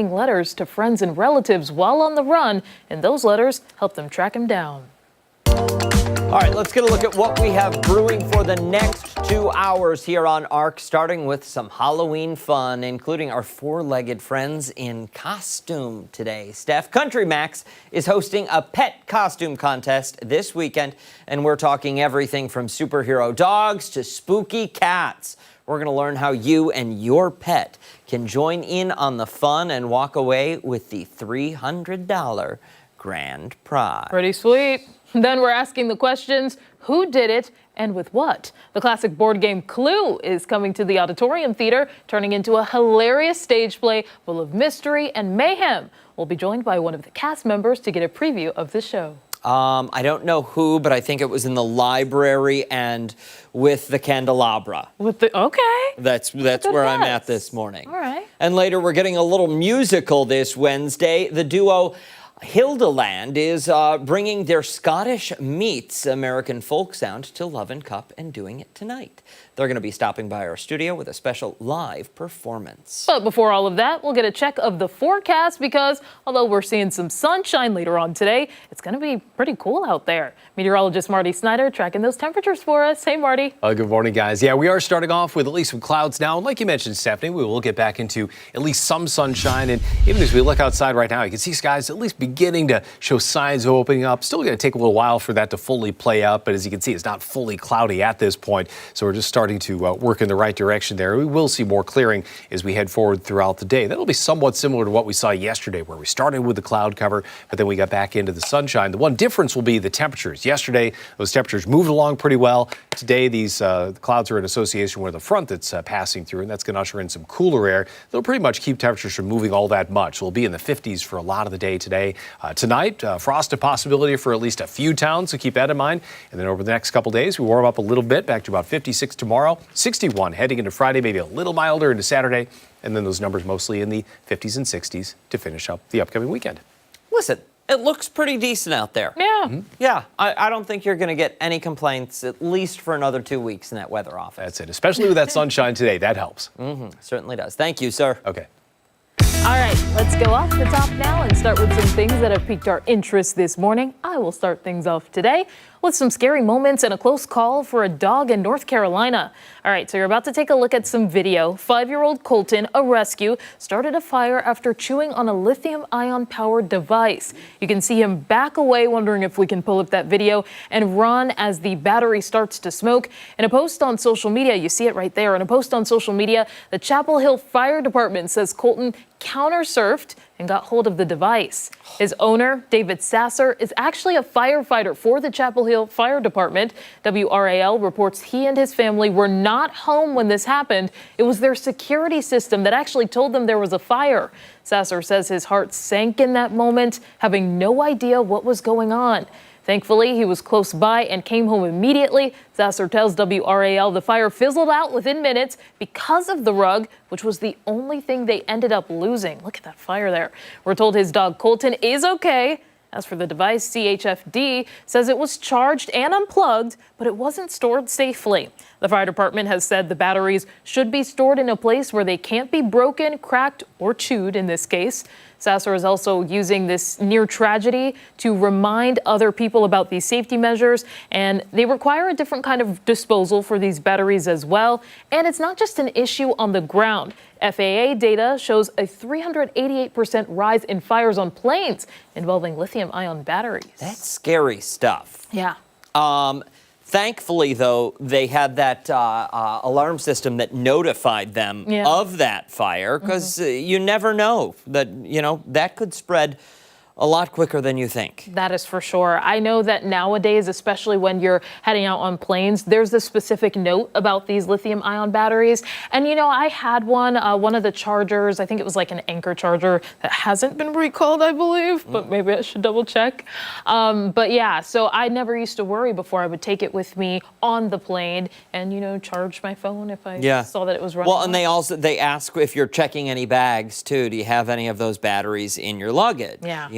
letters to friends and relatives while on the run, and those letters help them track him down. All right, let's get a look at what we have brewing for the next 2 hours here on ARC, starting with some Halloween fun, including our four-legged friends in costume today. CountryMax is hosting a pet costume contest this weekend, and we're talking everything from superhero dogs to spooky cats. We're going to learn how you and your pet can join in on the fun and walk away with the $300 grand prize. Pretty sweet. Then we're asking the questions, who did it and with what? The classic board game Clue is coming to the Auditorium Theater, turning into a hilarious stage play full of mystery and mayhem. We'll be joined by one of the cast members to get a preview of the show. I don't know who, but I think it was in the library and with the candelabra. Okay. That's where I'm at this morning. All right. And later we're getting a little musical this Wednesday. The duo Hildeland is bringing their Scottish meets American folk sound to Love and Cup and doing it tonight. They're going to be stopping by our studio with a special live performance. But before all of that, we'll get a check of the forecast because although we're seeing some sunshine later on today, it's going to be pretty cool out there. Meteorologist Marty Snyder tracking those temperatures for us. Hey, Marty. Good morning, guys. Yeah, we are starting off with at least some clouds now. And like you mentioned, Stephannie, we will get back into at least some sunshine. And even as we look outside right now, you can see skies at least beginning to show signs of opening up. Still going to take a little while for that to fully play out. But as you can see, it's not fully cloudy at this point. So we're just starting to work in the right direction there. We will see more clearing as we head forward throughout the day. That'll be somewhat similar to what we saw yesterday, where we started with the cloud cover, but then we got back into the sunshine. The one difference will be the temperatures. Yesterday, those temperatures moved along pretty well. Today, these clouds are in association with a front that's passing through, and that's going to usher in some cooler air. They'll pretty much keep temperatures from moving all that much. We'll be in the 50s for a lot of the day today. Tonight, frost a possibility for at least a few towns, so keep that in mind. And then over the next couple days, we warm up a little bit, back to about 56 tomorrow, 61 heading into Friday, maybe a little milder into Saturday, and then those numbers mostly in the 50s and 60s to finish up the upcoming weekend. Listen, it looks pretty decent out there. Yeah. Mm-hmm. Yeah, I don't think you're going to get any complaints, at least for another 2 weeks in that weather office. That's it, especially with that sunshine today. That helps. Certainly does. Thank you, sir. Okay. All right, let's go off the top now and start with some things that have piqued our interest this morning. I will start things off today with some scary moments and a close call for a dog in North Carolina. All right, so you're about to take a look at some video. 5-year-old Colton, a rescue, started a fire after chewing on a lithium-ion powered device. You can see him back away, wondering if we can pull up that video, and run as the battery starts to smoke. In a post on social media, you see it right there. In a post on social media, the Chapel Hill Fire Department says Colton counter-surfed and got hold of the device. His owner, David Sasser, is actually a firefighter for the Chapel Hill Fire Department. WRAL reports he and his family were not home when this happened. It was their security system that actually told them there was a fire. Sasser says his heart sank in that moment, having no idea what was going on. Thankfully, he was close by and came home immediately. Sasser tells WRAL the fire fizzled out within minutes because of the rug, which was the only thing they ended up losing. Look at that fire there. We're told his dog Colton is okay. As for the device, CHFD says it was charged and unplugged, but it wasn't stored safely. The fire department has said the batteries should be stored in a place where they can't be broken, cracked, or chewed in this case. Sasser is also using this near tragedy to remind other people about these safety measures, and they require a different kind of disposal for these batteries as well. And it's not just an issue on the ground. FAA data shows a 388% rise in fires on planes involving lithium-ion batteries. That's scary stuff. Yeah. Thankfully, though, they had that alarm system that notified them of that fire, because you never know that, that could spread a lot quicker than you think. That is for sure. I know that nowadays, especially when you're heading out on planes, there's a specific note about these lithium-ion batteries. And, I had one of the chargers, I think it was like an Anchor charger that hasn't been recalled, I believe, but maybe I should double check. But yeah, so I never used to worry before. I would take it with me on the plane and, charge my phone if I saw that it was running. Well, and they ask if you're checking any bags too. Do you have any of those batteries in your luggage? Yeah.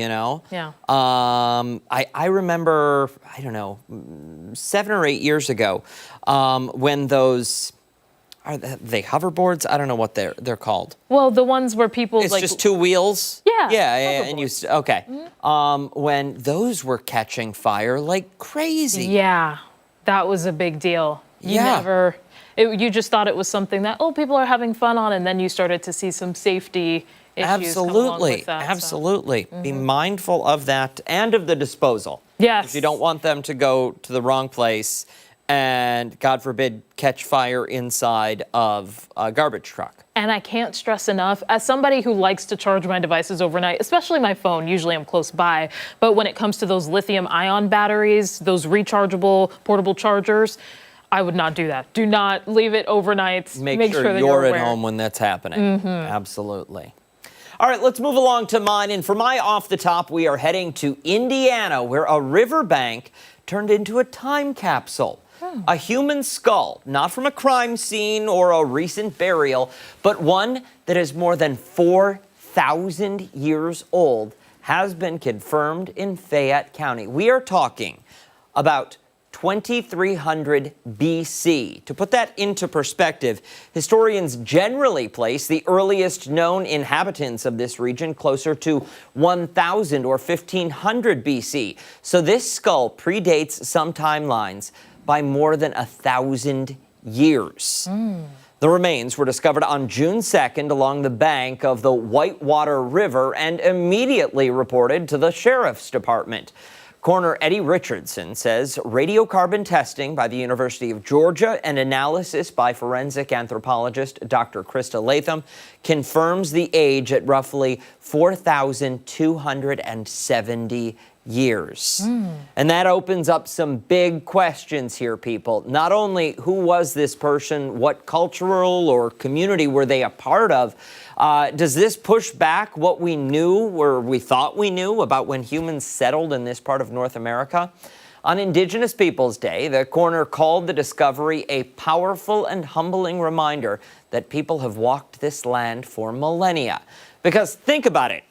Yeah. I remember, I don't know, 7 or 8 years ago, when those Are they hoverboards? I don't know what they're called. Well, the ones where people It's like just two wheels? Yeah, Yeah, and okay. Mm-hmm. When those were catching fire like crazy. Yeah, that was a big deal. Yeah. You just thought it was something that, people are having fun on, and then you started to see some safety issues come along with that. Absolutely. Be mindful of that and of the disposal. Yes. If you don't want them to go to the wrong place and, God forbid, catch fire inside of a garbage truck. And I can't stress enough, as somebody who likes to charge my devices overnight, especially my phone, usually I'm close by, but when it comes to those lithium-ion batteries, those rechargeable portable chargers, I would not do that. Do not leave it overnight. Make sure that you're at aware. home when that's happening. Absolutely. All right, let's move along to mine. And for my off the top, we are heading to Indiana, where a riverbank turned into a time capsule. A human skull, not from a crime scene or a recent burial, but one that is more than 4,000 years old, has been confirmed in Fayette County. We are talking about 2300 BC. To put that into perspective, historians generally place the earliest known inhabitants of this region closer to 1000 or 1500 BC. So this skull predates some timelines by more than 1,000 years. The remains were discovered on June 2nd along the bank of the Whitewater River and immediately reported to the Sheriff's Department. Coroner Eddie Richardson says radiocarbon testing by the University of Georgia and analysis by forensic anthropologist Dr. Krista Latham confirms the age at roughly 4,270 years. And that opens up some big questions here, people. Not only who was this person, what cultural or community were they a part of? Does this push back what we knew or we thought we knew about when humans settled in this part of North America? On Indigenous Peoples Day, the coroner called the discovery a powerful and humbling reminder that people have walked this land for millennia. Because think about it.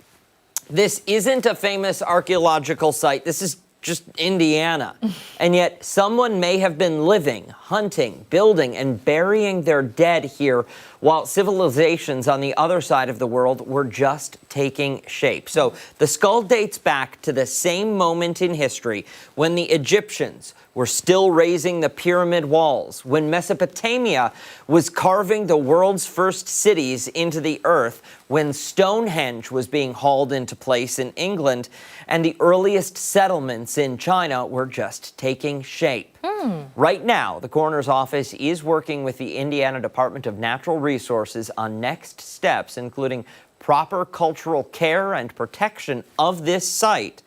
This isn't a famous archaeological site. This is just Indiana. And yet someone may have been living, hunting, building, and burying their dead here while civilizations on the other side of the world were just taking shape. So the skull dates back to the same moment in history when the Egyptians were still raising the pyramid walls, when Mesopotamia was carving the world's first cities into the earth, when Stonehenge was being hauled into place in England, and the earliest settlements in China were just taking shape. Right now, the coroner's office is working with the Indiana Department of Natural Resources on next steps, including proper cultural care and protection of this site.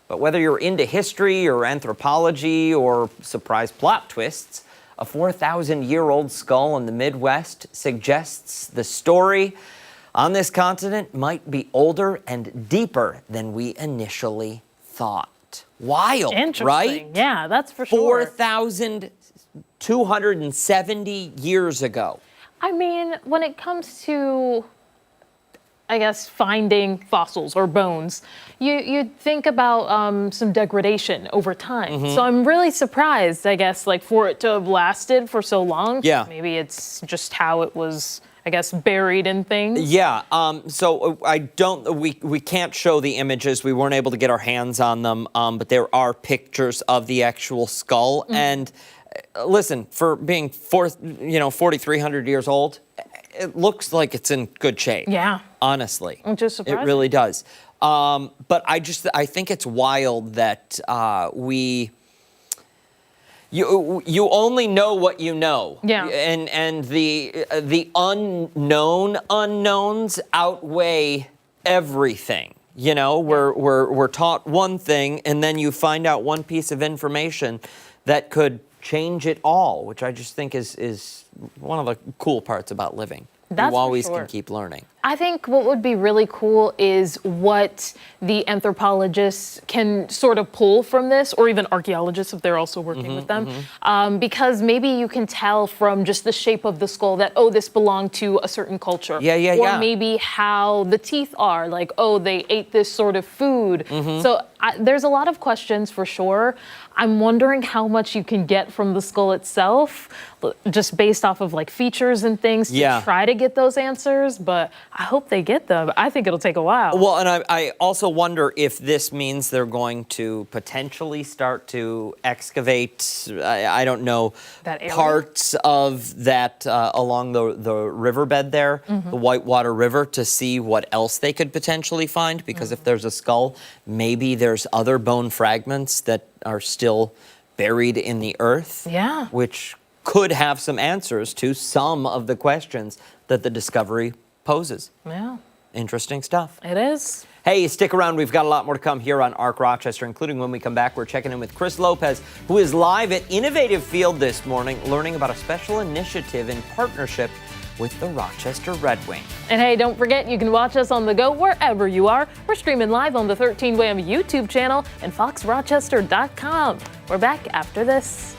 But whether you're into history or anthropology or surprise plot twists, a 4,000-year-old skull in the Midwest suggests the story on this continent might be older and deeper than we initially thought. Wild, Interesting. right? Yeah, that's for sure. 4,270 years ago. I mean, when it comes to, I guess, finding fossils or bones, you think about some degradation over time. So I'm really surprised, I guess, like for it to have lasted for so long. Yeah. Maybe it's just how it was, I guess, buried in things. Yeah. So we can't show the images. We weren't able to get our hands on them. But there are pictures of the actual skull. And listen, for being 4,300 years old, it looks like it's in good shape. Yeah. Honestly. Which is surprising. It really does. But I think it's wild that you only know what you know. Yeah. And the unknown unknowns outweigh everything. You know, we're taught one thing, and then you find out one piece of information that could change it all, which I just think is one of the cool parts about living. That's you always for sure. can keep learning. I think what would be really cool is what the anthropologists can sort of pull from this, or even archaeologists if they're also working with them, because maybe you can tell from just the shape of the skull that, oh, this belonged to a certain culture. Or maybe how the teeth are, like, oh, they ate this sort of food. So there's a lot of questions for sure. I'm wondering how much you can get from the skull itself, just based off of like features and things to try to get those answers, but I hope they get them. I think it'll take a while. Well, and I also wonder if this means they're going to potentially start to excavate, I don't know, parts of that along the riverbed there, the Whitewater River, to see what else they could potentially find, because if there's a skull, maybe there's other bone fragments that are still buried in the earth, which could have some answers to some of the questions that the discovery poses. Interesting stuff. It is. Hey, stick around. We've got a lot more to come here on ARC Rochester, including when we come back, we're checking in with Chris Lopez, who is live at Innovative Field this morning, learning about a special initiative in partnership with the Rochester Red Wing. And hey, don't forget, you can watch us on the go wherever you are. We're streaming live on the 13 WHAM YouTube channel and foxrochester.com. We're back after this.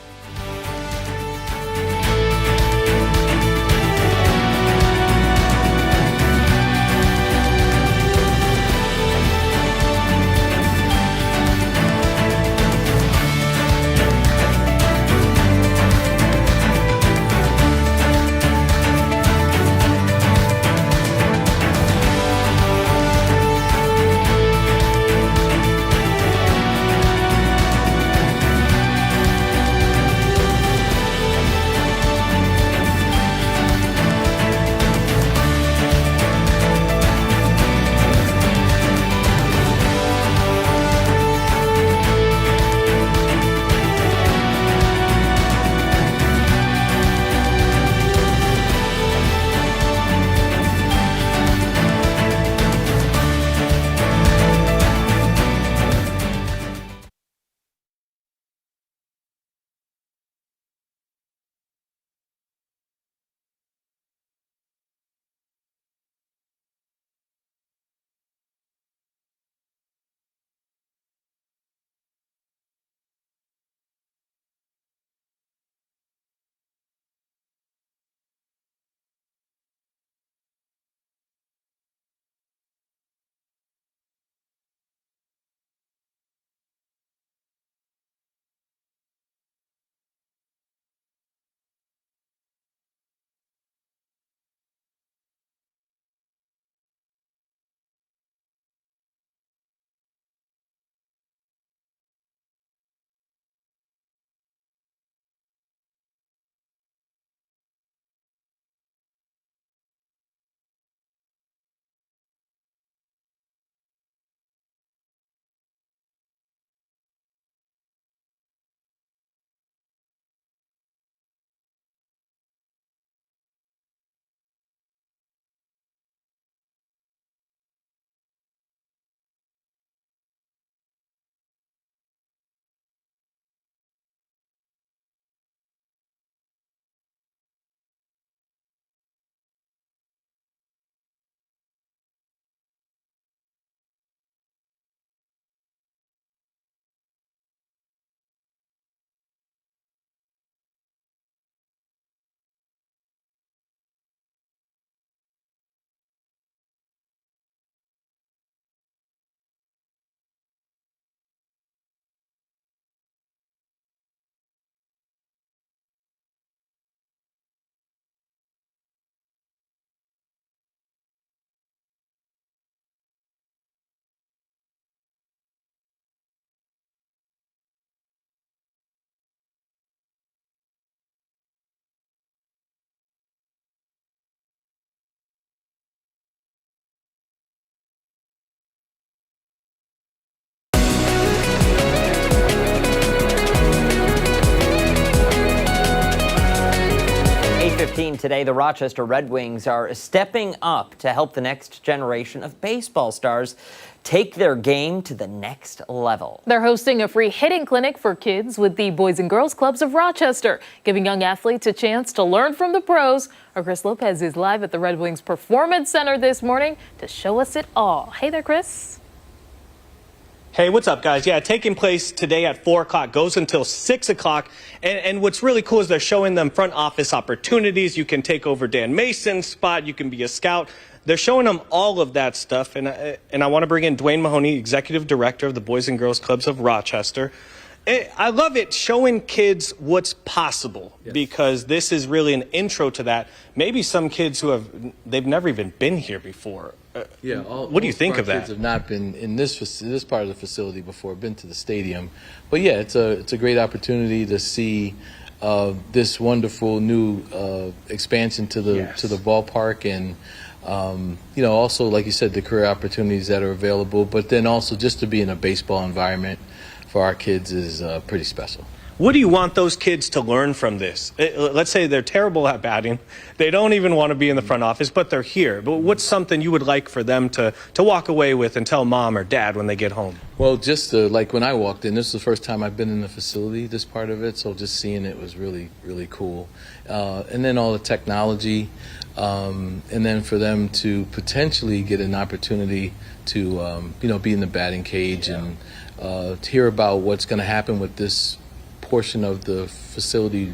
Halloween today, the Rochester Red Wings are stepping up to help the next generation of baseball stars take their game to the next level. They're hosting a free hitting clinic for kids with the Boys and Girls Clubs of Rochester, giving young athletes a chance to learn from the pros. Our Chris Lopez is live at the Red Wings Performance Center this morning to show us it all. Hey there, Chris. Hey, what's up, guys? Yeah, taking place today at 4 o'clock, goes until 6 o'clock. And what's really cool is they're showing them front office opportunities. You can take over Dan Mason's spot. You can be a scout. They're showing them all of that stuff. And I want to bring in Dwayne Mahoney, Executive Director of the Boys and Girls Clubs of Rochester. I love it showing kids what's possible, because this is really an intro to that. Maybe some kids they've never even been here before. What do you think of that? Kids have not been in this part of the facility before, been to the stadium. But yeah, it's a great opportunity to see this wonderful new expansion to the ballpark, and also, like you said, the career opportunities that are available. But then also just to be in a baseball environment for our kids is pretty special. What do you want those kids to learn from this? Let's say they're terrible at batting. They don't even want to be in the front office, but they're here. But what's something you would like for them to walk away with and tell mom or dad when they get home? Well, just like when I walked in, this is the first time I've been in the facility, this part of it, so just seeing it was really, really cool. And then all the technology, and then for them to potentially get an opportunity to, be in the batting cage and to hear about what's going to happen with this portion of the facility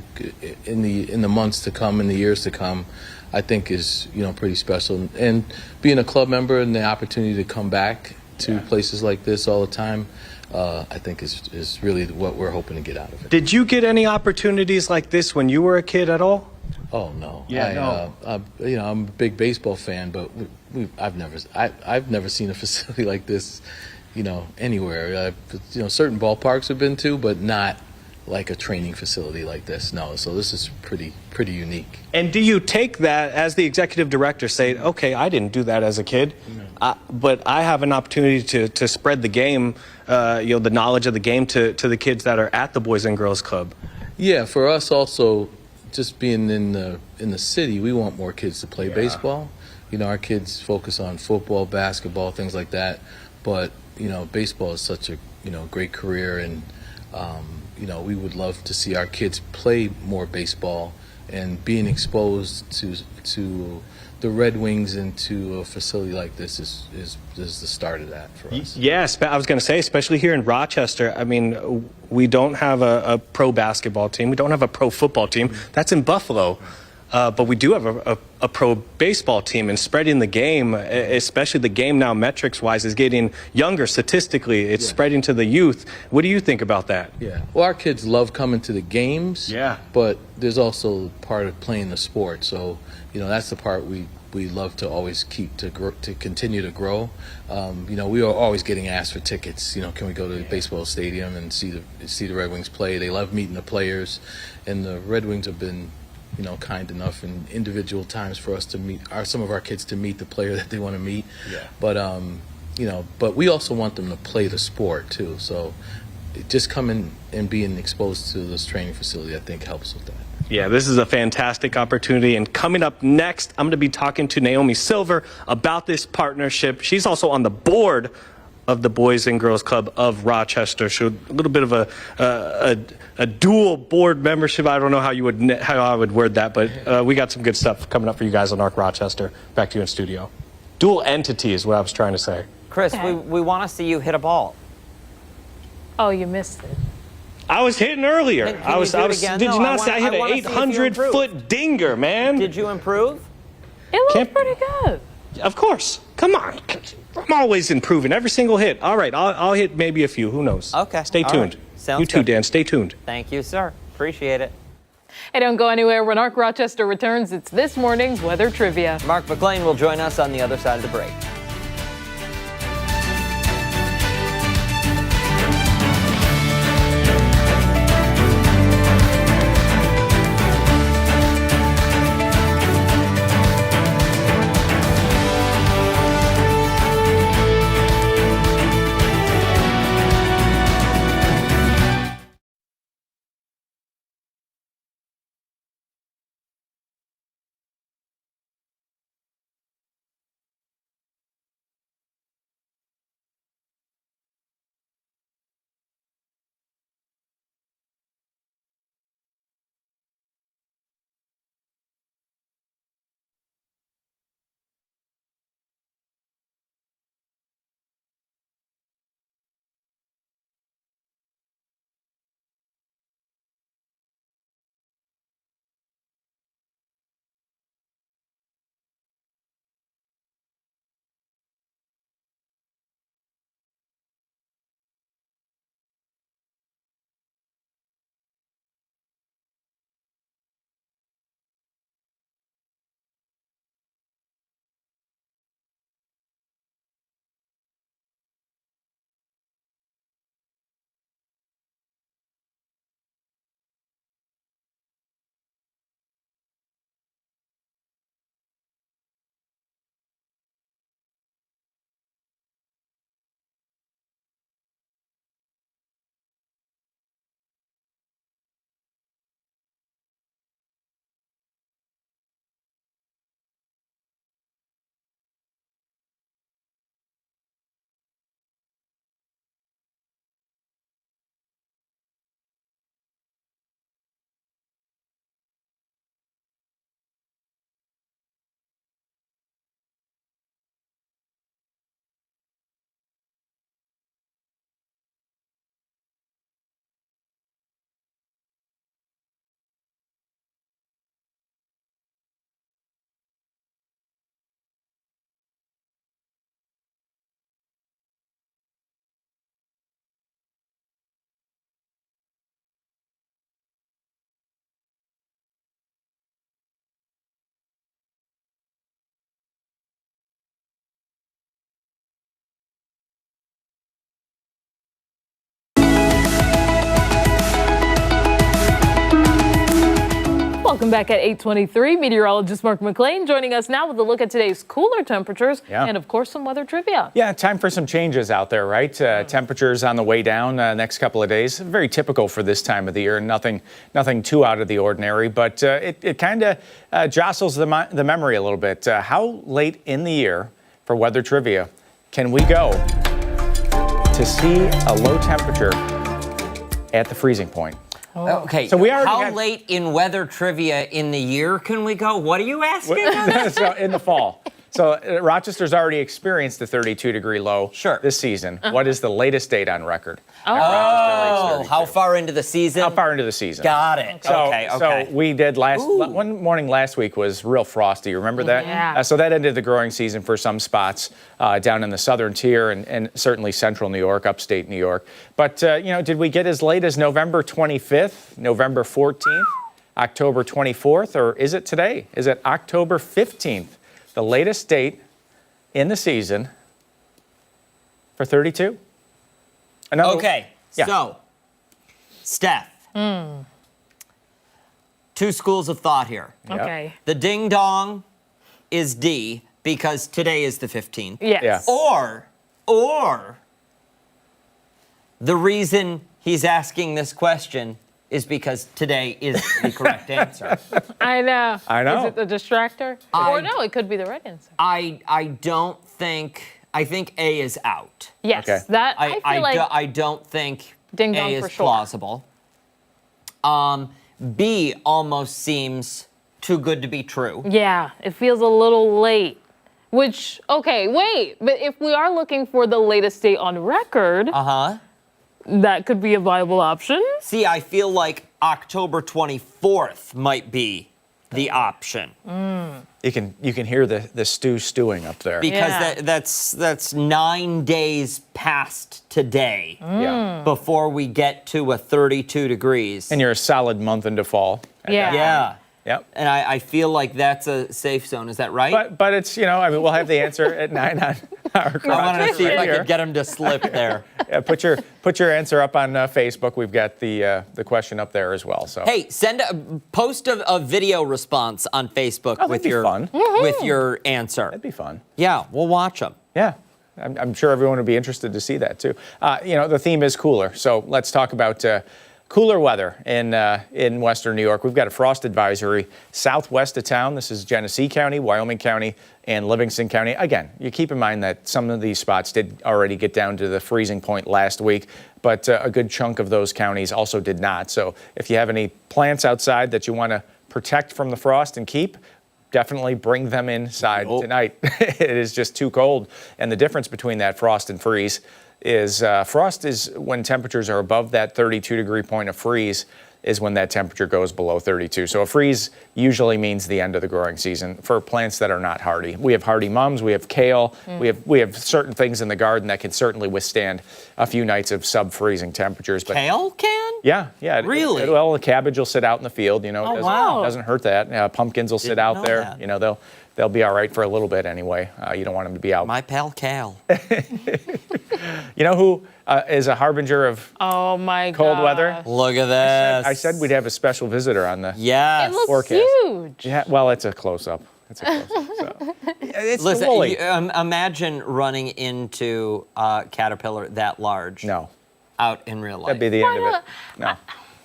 in the months to come, in the years to come, I think is pretty special. And being a club member and the opportunity to come back to places like this all the time, I think is really what we're hoping to get out of it. Did you get any opportunities like this when you were a kid at all? Oh no. No. I'm a big baseball fan, but I've never seen a facility like this, anywhere. Certain ballparks I've been to, but not like a training facility like this. No, so this is pretty unique. And do you take that as the executive director, say, okay, I didn't do that as a kid, but I have an opportunity to spread the game, the knowledge of the game to the kids that are at the Boys and Girls Club? Yeah, for us also, just being in the city, we want more kids to play baseball. Our kids focus on football, basketball, things like that, but baseball is such a great career, and we would love to see our kids play more baseball, and being exposed to the Red Wings and to a facility like this is the start of that for us. Yes, I was going to say, especially here in Rochester, I mean, we don't have a pro basketball team. We don't have a pro football team. That's in Buffalo. But we do have a pro baseball team, and spreading the game, especially the game now metrics-wise, is getting younger statistically. It's spreading to the youth. What do you think about that? Yeah. Well, our kids love coming to the games. Yeah. But there's also part of playing the sport. So, that's the part we love to always keep to continue to grow. We are always getting asked for tickets. Can we go to the baseball stadium and see the Red Wings play? They love meeting the players, and the Red Wings have been kind enough in individual times for us to meet some of our kids to meet the player that they want to meet. Yeah. But we also want them to play the sport too. So just coming and being exposed to this training facility, I think, helps with that. Yeah, this is a fantastic opportunity. And coming up next, I'm going to be talking to Naomi Silver about this partnership. She's also on the board of the Boys and Girls Club of Rochester. So a little bit of a dual board membership. I don't know how I would word that, but we got some good stuff coming up for you guys on Arc Rochester. Back to you in studio. Dual entity is what I was trying to say. Chris, we want to see you hit a ball. Oh, you missed it. I was hitting earlier. Did you not say I hit an 800-foot dinger, man? Did you improve? It looked pretty good. Of course. Come on. I'm always improving. Every single hit. All right, I'll hit maybe a few. Who knows? Okay. Stay tuned. Right. Sounds you too, good. Dan. Stay tuned. Thank you, sir. Appreciate it. Hey, don't go anywhere. When Arc Rochester returns, it's this morning's weather trivia. Mark McLean will join us on the other side of the break. back at 8:23. Meteorologist McLean joining us now with a look at today's cooler temperatures and, of course, some weather trivia. Yeah, time for some changes out there, right? Temperatures on the way down next couple of days. Very typical for this time of the year. Nothing too out of the ordinary, but it kind of jostles the memory a little bit. How late in the year for weather trivia can we go to see a low temperature at the freezing point? Okay, so how late in weather trivia in the year can we go? What are you asking? So in the fall. So Rochester's already experienced the 32-degree low this season. What is the latest date on record? Oh, how far into the season? How far into the season? Got it. Okay. So So we did one morning last week was real frosty. Remember that? Yeah. So that ended the growing season for some spots down in the southern tier and certainly central New York, upstate New York. But, did we get as late as November 25th, November 14th, October 24th, or is it today? Is it October 15th? The latest date in the season for 32? Okay, so, Steph, two schools of thought here. Okay. The ding-dong is D because today is the 15th. Yes. Yeah. Or the reason he's asking this question is because today is the correct answer. I know. know. Is it the distractor? Or no, it could be the right answer. I don't think, I think A is out. Yes, Okay. that I feel like I don't think Ding A dong is for sure. plausible. B almost seems too good to be true. yeah, it feels a little late. Which, okay, wait, but if we are looking for the latest date on record, that could be a viable option. See, I feel like October 24th might be the option. You can hear the stew stewing up there. Because Yeah. that's 9 days past today Yeah. before we get to a 32 degrees. And you're a solid month into fall. Yeah. Yeah. Yep. And I feel like that's a safe zone. Is that right? But it's, we'll have the answer at 9 on our I wanted to see if I here. could get him to slip there. Yeah, put your answer up on Facebook. We've got the question up there as well. So Hey, post a video response on Facebook with that'd be your fun. with your answer. that'd be fun. Yeah, we'll watch them. Yeah, I'm sure everyone would be interested to see that too. The theme is cooler, so let's talk about cooler weather in Western New York. We've got a frost advisory southwest of town. This is Genesee County, Wyoming County, and Livingston County. Again, you keep in mind that some of these spots did already get down to the freezing point last week, but a good chunk of those counties also did not. So if you have any plants outside that you want to protect from the frost and keep, definitely bring them inside tonight. It is just too cold. And the difference between that frost and freeze is frost is when temperatures are above that 32-degree point of freeze is when that temperature goes below 32. So a freeze usually means the end of the growing season for plants that are not hardy. We have hardy mums, we have kale, we have certain things in the garden that can certainly withstand a few nights of sub-freezing temperatures. But Kale can? yeah. Really? Well, the cabbage will sit out in the field. It wow. doesn't hurt that. Pumpkins will sit out know there. that. They'll be all right for a little bit anyway. You don't want them to be out. My pal Cal. You know who is a harbinger of Oh my god. cold weather? Look at this. I said we'd have a special visitor on the Yes. It looks forecast. huge. Yeah, well, it's a close-up. It's the Listen, woolly. imagine running into a caterpillar that large No, out in real life. that'd be the end of it. No.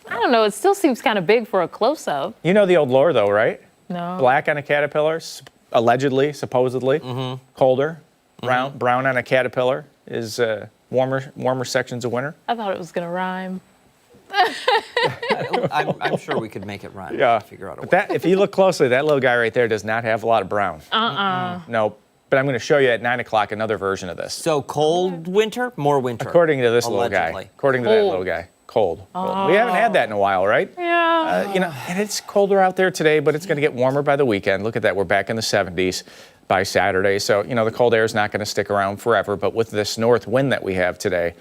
I don't know, it still seems kind of big for a close-up. You know the old lore, though, right? No. Black on a caterpillar, allegedly, supposedly. Colder. Brown on a caterpillar is warmer sections of winter. I thought it was gonna rhyme. I'm sure we could make it rhyme. Yeah. Figure out a way. But if you look closely, that little guy right there does not have a lot of brown. No. But I'm going to show you at 9 o'clock another version of this. So cold winter, more winter. According to this little Allegedly. guy. According to that little guy. Cold. We haven't had that in a while, right? Yeah. And it's colder out there today, but it's going to get warmer by the weekend. Look at that. We're back in the 70s by Saturday. So, the cold air is not going to stick around forever. But with this north wind that we have today,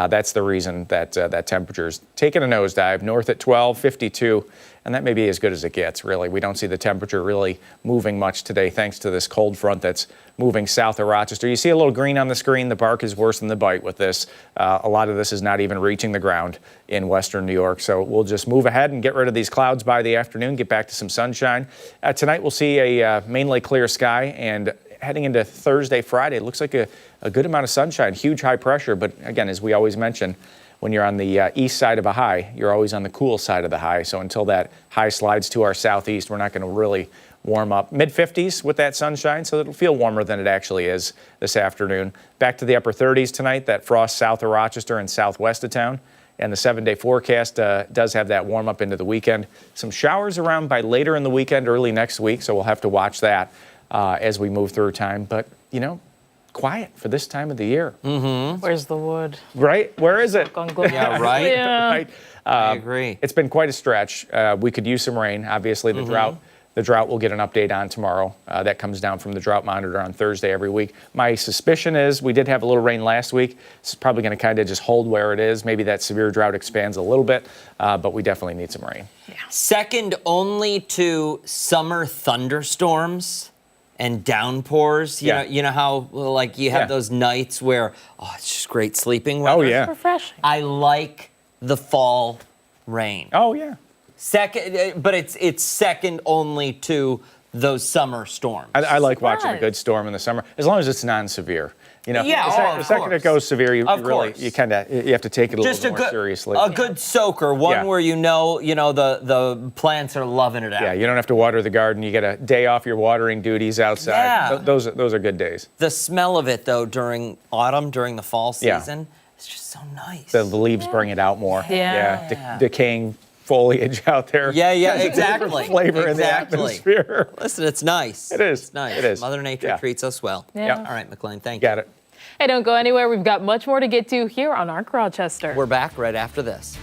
That's the reason that that temperature's taking a nosedive. North at 12, 52, and that may be as good as it gets, really. We don't see the temperature really moving much today thanks to this cold front that's moving south of Rochester. You see a little green on the screen. The bark is worse than the bite with this. A lot of this is not even reaching the ground in western New York. So we'll just move ahead and get rid of these clouds by the afternoon, get back to some sunshine. Tonight we'll see a mainly clear sky, and heading into Thursday, Friday, it looks like a good amount of sunshine, huge high pressure. But again, as we always mention, when you're on the east side of a high, you're always on the cool side of the high. So until that high slides to our southeast, we're not going to really warm up. Mid-50s with that sunshine, so it'll feel warmer than it actually is this afternoon. Back to the upper 30s tonight, that frost south of Rochester and southwest of town. And the 7-day forecast does have that warm up into the weekend. Some showers around by later in the weekend, early next week, so we'll have to watch that as we move through time. But, you know, quiet for this time of the year. Mm-hmm. Where's the wood? Right? Where is it? Yeah, right? Yeah. Right. I agree. It's been quite a stretch. We could use some rain. Obviously, the drought we'll get an update on tomorrow. That comes down from the drought monitor on Thursday every week. My suspicion is we did have a little rain last week. It's probably going to kind of just hold where it is. Maybe that severe drought expands a little bit, but we definitely need some rain. Yeah. Second only to summer thunderstorms and downpours. You know how like you have those nights where it's just great sleeping weather. Oh yeah. Refreshing. I like the fall rain. Oh yeah. Second, but it's second only to those summer storms. I like watching a Right. good storm in the summer, as long as it's non-severe. You know, Yeah, the second it goes severe, you Of really course. you have to take it a Just little a more good, seriously. a good soaker, one Yeah. where you know the plants are loving it out. Yeah, you don't have to water the garden. You get a day off your watering duties outside. Yeah. Those are good days. The smell of it though during autumn, during the fall Yeah. season, it's just so nice. The leaves bring it out more. Yeah. Decaying foliage out there. Yeah, exactly. Flavor in the Exactly. atmosphere. Listen, it's nice. It is. It's nice. It is. Mother Nature Yeah. treats us well. Yeah. All right, McLean, thank you. Got it. Hey, don't go anywhere. We've got much more to get to here on Arc Rochester. We're back right after this.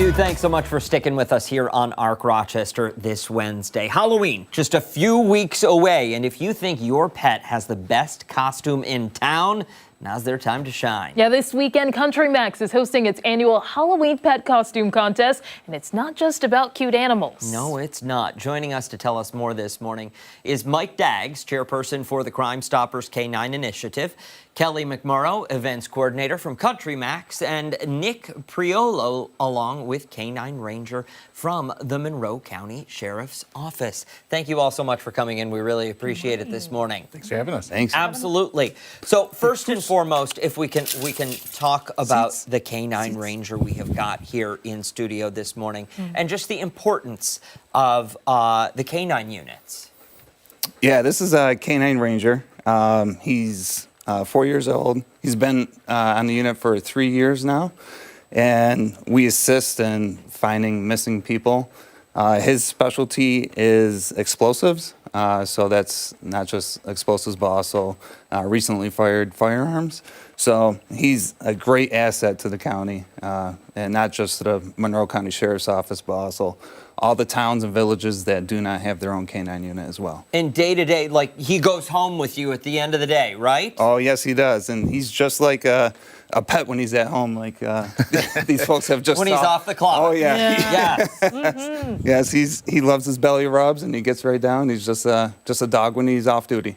too. Thanks so much for sticking with us here on ARC Rochester this Wednesday. Halloween, just a few weeks away, and if you think your pet has the best costume in town, now's their time to shine. Yeah, this weekend, CountryMax is hosting its annual Halloween pet costume contest, and it's not just about cute animals. No, it's not. Joining us to tell us more this morning is Mike Daggs, chairperson for the Crime Stoppers K9 Initiative, Kelley McMurrow, events coordinator from CountryMax, and Nick Priolo, along with K9 Ranger from the Monroe County Sheriff's Office. Thank you all so much for coming in. We really appreciate it this morning. Thanks for having us. Thanks. Absolutely. So first and foremost, if we can talk about the K9 Ranger we have got here in studio this morning, and just the importance of the K9 units. Yeah, this is a K9 Ranger. He's 4 years old. He's been on the unit for 3 years now, and we assist in finding missing people. His specialty is explosives, so that's not just explosives, but also recently fired firearms. So he's a great asset to the county, and not just to the Monroe County Sheriff's Office, but also all the towns and villages that do not have their own K9 unit as well. And day to day, like he goes home with you at the end of the day, right? Oh, yes, he does. And he's just like a pet when he's at home, like these folks have just when he's off the clock. Oh, yeah. Yes. Yes, he loves his belly rubs, and he gets right down. He's just a dog when he's off duty.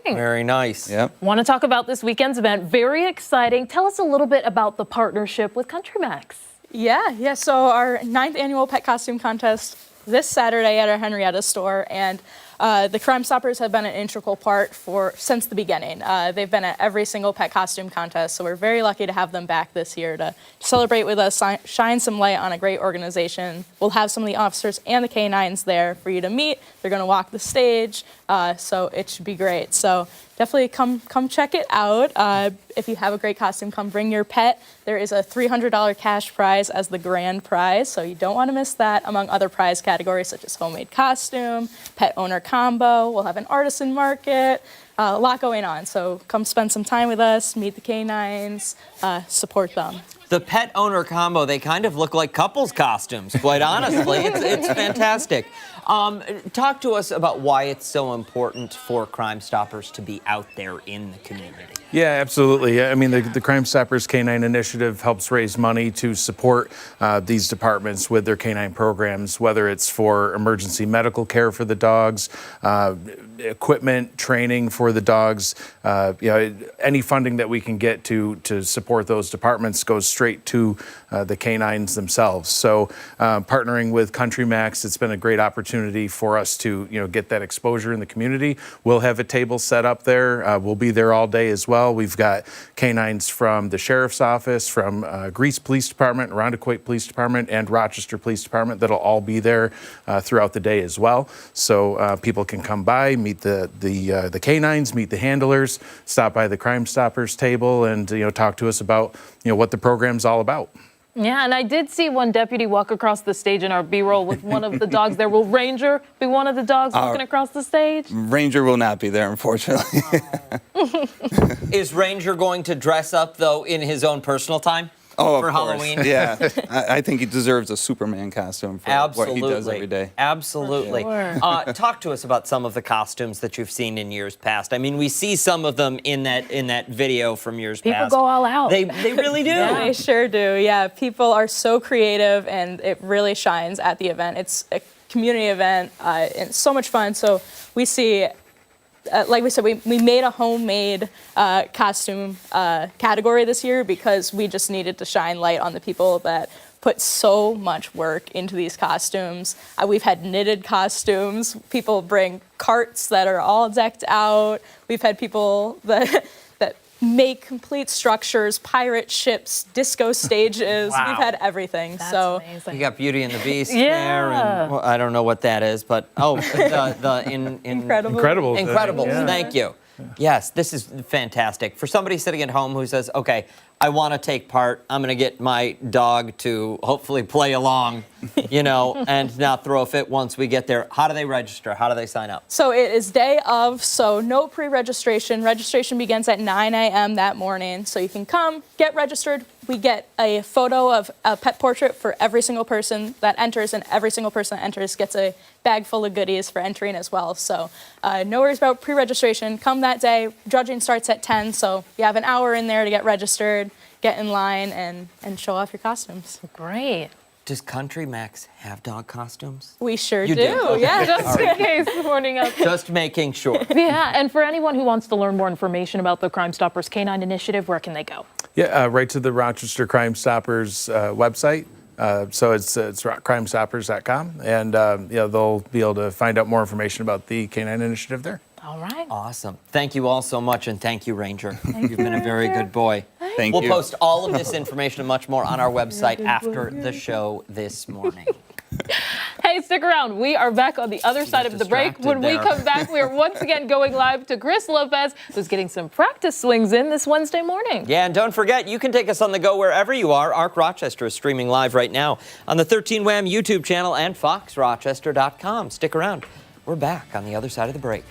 Very nice. Yep. Want to talk about this weekend's event? Very exciting. Tell us a little bit about the partnership with CountryMax. Yeah. So our 9th annual pet costume contest this Saturday at our Henrietta store, and the Crime Stoppers have been an integral part since the beginning. They've been at every single pet costume contest, so we're very lucky to have them back this year to celebrate with us, shine some light on a great organization. We'll have some of the officers and the K9s there for you to meet. They're going to walk the stage, so it should be great. So definitely come check it out. If you have a great costume, come bring your pet. There is a $300 cash prize as the grand prize, so you don't want to miss that, among other prize categories such as homemade costume, pet owner combo. We'll have an artisan market, a lot going on. So come spend some time with us, meet the K9s, support them. The pet owner combo, they kind of look like couples costumes, quite honestly. It's fantastic. Talk to us about why it's so important for Crime Stoppers to be out there in the community. Yeah, absolutely. I mean, the Crime Stoppers K9 Initiative helps raise money to support these departments with their K9 programs, whether it's for emergency medical care for the dogs, equipment, training for the dogs. Any funding that we can get to support those departments goes straight to the K9s themselves. So partnering with CountryMax, it's been a great opportunity for us to get that exposure in the community. We'll have a table set up there. We'll be there all day as well. We've got K9s from the Sheriff's Office, from Greece Police Department, Rondequoit Police Department, and Rochester Police Department that'll all be there throughout the day as well. So people can come by, meet the K9s, meet the handlers, stop by the Crime Stoppers table, and talk to us about what the program's all about. Yeah, and I did see one deputy walk across the stage in our B-roll with one of the dogs there. Will Ranger be one of the dogs walking across the stage? Ranger will not be there, unfortunately. Is Ranger going to dress up, though, in his own personal time? Oh, for of course. Halloween? Yeah, I think he deserves a Superman costume for what he does every day. Absolutely. Sure. Talk to us about some of the costumes that you've seen in years past. I mean, we see some of them in that video from years past. People go all out. They really do. Yeah, they sure do. Yeah, people are so creative, and it really shines at the event. It's a community event, and it's so much fun. So we see, like we said, we made a homemade costume category this year because we just needed to shine light on the people that put so much work into these costumes. We've had knitted costumes. People bring carts that are all decked out. We've had people that make complete structures, pirate ships, disco stages. Wow. We've had everything. That's so amazing. You got Beauty and the Beast Yeah. there, and well, I don't know what that is, but Incredible. Incredibles. Yeah. Thank you. Yes, this is fantastic. For somebody sitting at home who says, okay, I want to take part. I'm going to get my dog to hopefully play along, and not throw a fit once we get there. How do they register? How do they sign up? So it is day of, so no pre-registration. Registration begins at 9 a.m. that morning. So you can come, get registered. We get a photo of a pet portrait for every single person that enters, and every single person that enters gets a bag full of goodies for entering as well. So no worries about pre-registration. Come that day. Judging starts at 10, so you have an hour in there to get registered, get in line, and show off your costumes. Great. Does CountryMax have dog costumes? We sure You do. Okay. Yeah. Just in case, warning up. Just making sure. Yeah, and for anyone who wants to learn more information about the Crime Stoppers Canine Initiative, where can they go? Yeah, right to the Rochester Crime Stoppers website. So it's crimestoppers.com, and they'll be able to find out more information about the Canine Initiative there. All right. Awesome. Thank you all so much, and thank you, Ranger. You've been a very good boy. Thank We'll you. post all of this information and much more on our website after the show this morning. Hey, stick around. We are back on the other side of the break. distracted When we there. come back, we are once again going live to Chris Lopez, who's getting some practice swings in this Wednesday morning. Yeah, and don't forget, you can take us on the go wherever you are. Arc Rochester is streaming live right now on the 13 Wham YouTube channel and foxrochester.com. Stick around. We're back on the other side of the break.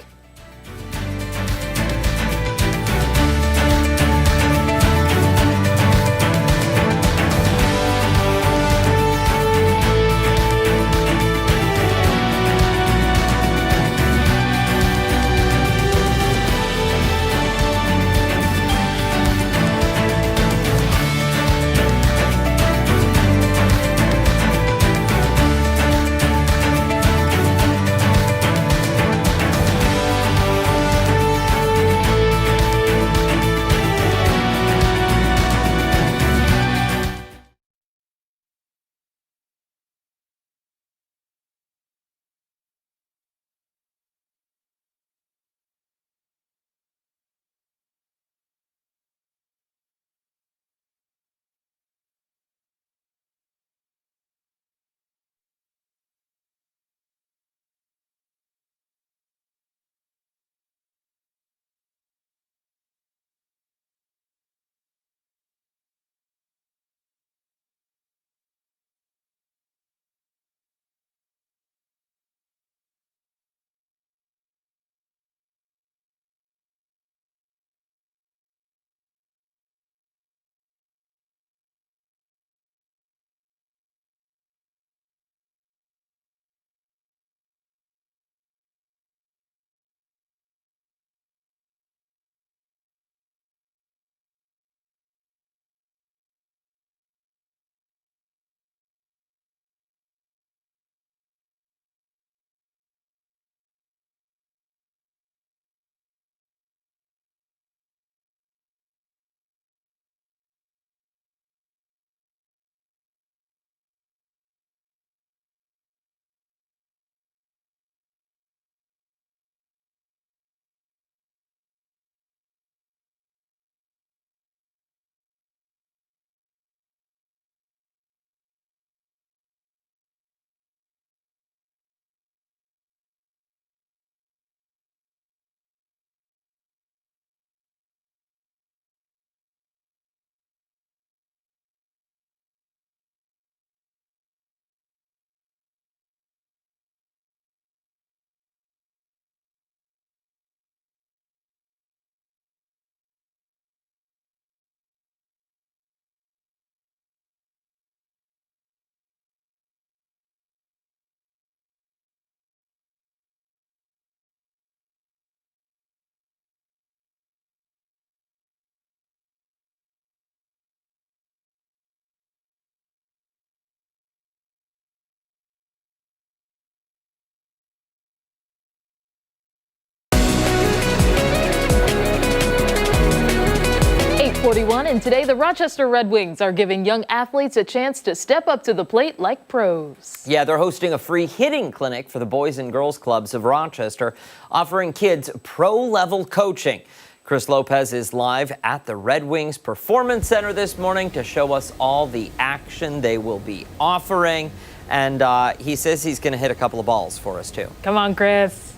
And today the Rochester Red Wings are giving young athletes a chance to step up to the plate like pros. Yeah, they're hosting a free hitting clinic for the Boys and Girls Clubs of Rochester, offering kids pro-level coaching. Chris Lopez is live at the Red Wings Performance Center this morning to show us all the action they will be offering. And he says he's going to hit a couple of balls for us, too. Come on, Chris.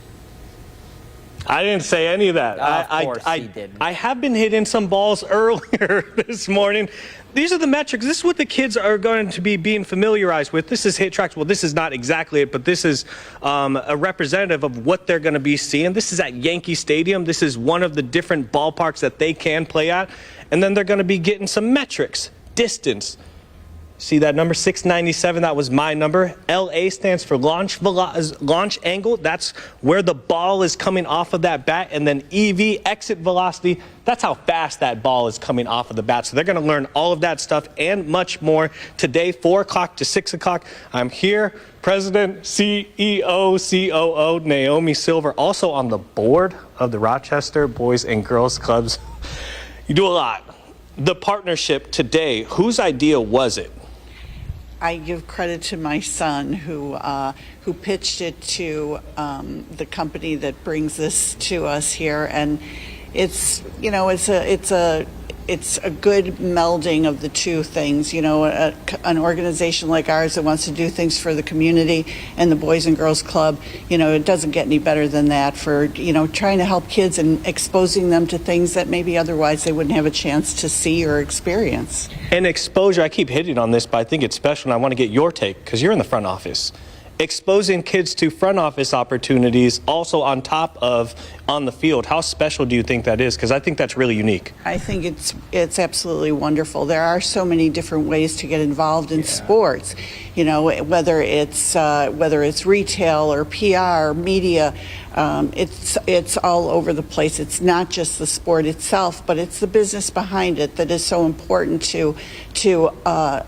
I didn't say any of that. Of course he didn't. I have been hitting some balls earlier this morning. These are the metrics. This is what the kids are going to be being familiarized with. This is hit tracks. Well, this is not exactly it, but this is a representative of what they're going to be seeing. This is at Yankee Stadium. This is one of the different ballparks that they can play at. And then they're going to be getting some metrics, distance. See that number 697? That was my number. LA stands for launch angle. That's where the ball is coming off of that bat. And then EV, exit velocity. That's how fast that ball is coming off of the bat. So they're going to learn all of that stuff and much more today, 4 o'clock to 6 o'clock. I'm here, President, CEO, COO, Naomi Silver, also on the board of the Rochester Boys and Girls Clubs. You do a lot. The partnership today, whose idea was it? I give credit to my son who pitched it to the company that brings this to us here, and it's a good melding of the two things. You know, an organization like ours that wants to do things for the community and the Boys and Girls Club, you know, it doesn't get any better than that for, you know, trying to help kids and exposing them to things that maybe otherwise they wouldn't have a chance to see or experience. And exposure, I keep hitting on this, but I think it's special, and I want to get your take because you're in the front office. Exposing kids to front office opportunities also on top of on the field. How special do you think that is? Because I think that's really unique. I think it's absolutely wonderful. There are so many different ways to get involved in sports. You know, whether it's retail or PR, media, it's all over the place. It's not just the sport itself, but it's the business behind it that is so important to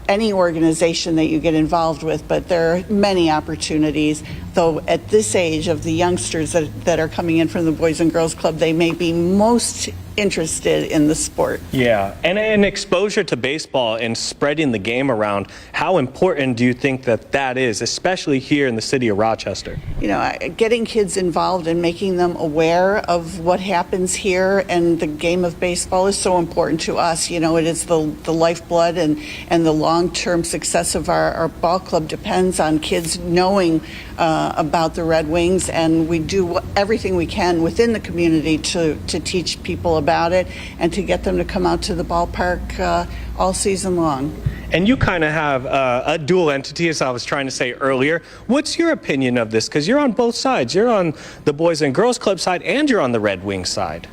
any organization that you get involved with. But there are many opportunities, though at this age of the youngsters that are coming in from the Boys and Girls Club, they may be most interested in the sport. Yeah, and exposure to baseball and spreading the game around, how important do you think that is, especially here in the city of Rochester? You know, getting kids involved and making them aware of what happens here and the game of baseball is so important to us. You know, it is the lifeblood and the long-term success of our ball club depends on kids knowing about the Red Wings, and we do everything we can within the community to teach people about it and to get them to come out to the ballpark all season long. And you kind of have a dual entity, as I was trying to say earlier. What's your opinion of this? Because you're on both sides. You're on the Boys and Girls Club side, and you're on the Red Wings side.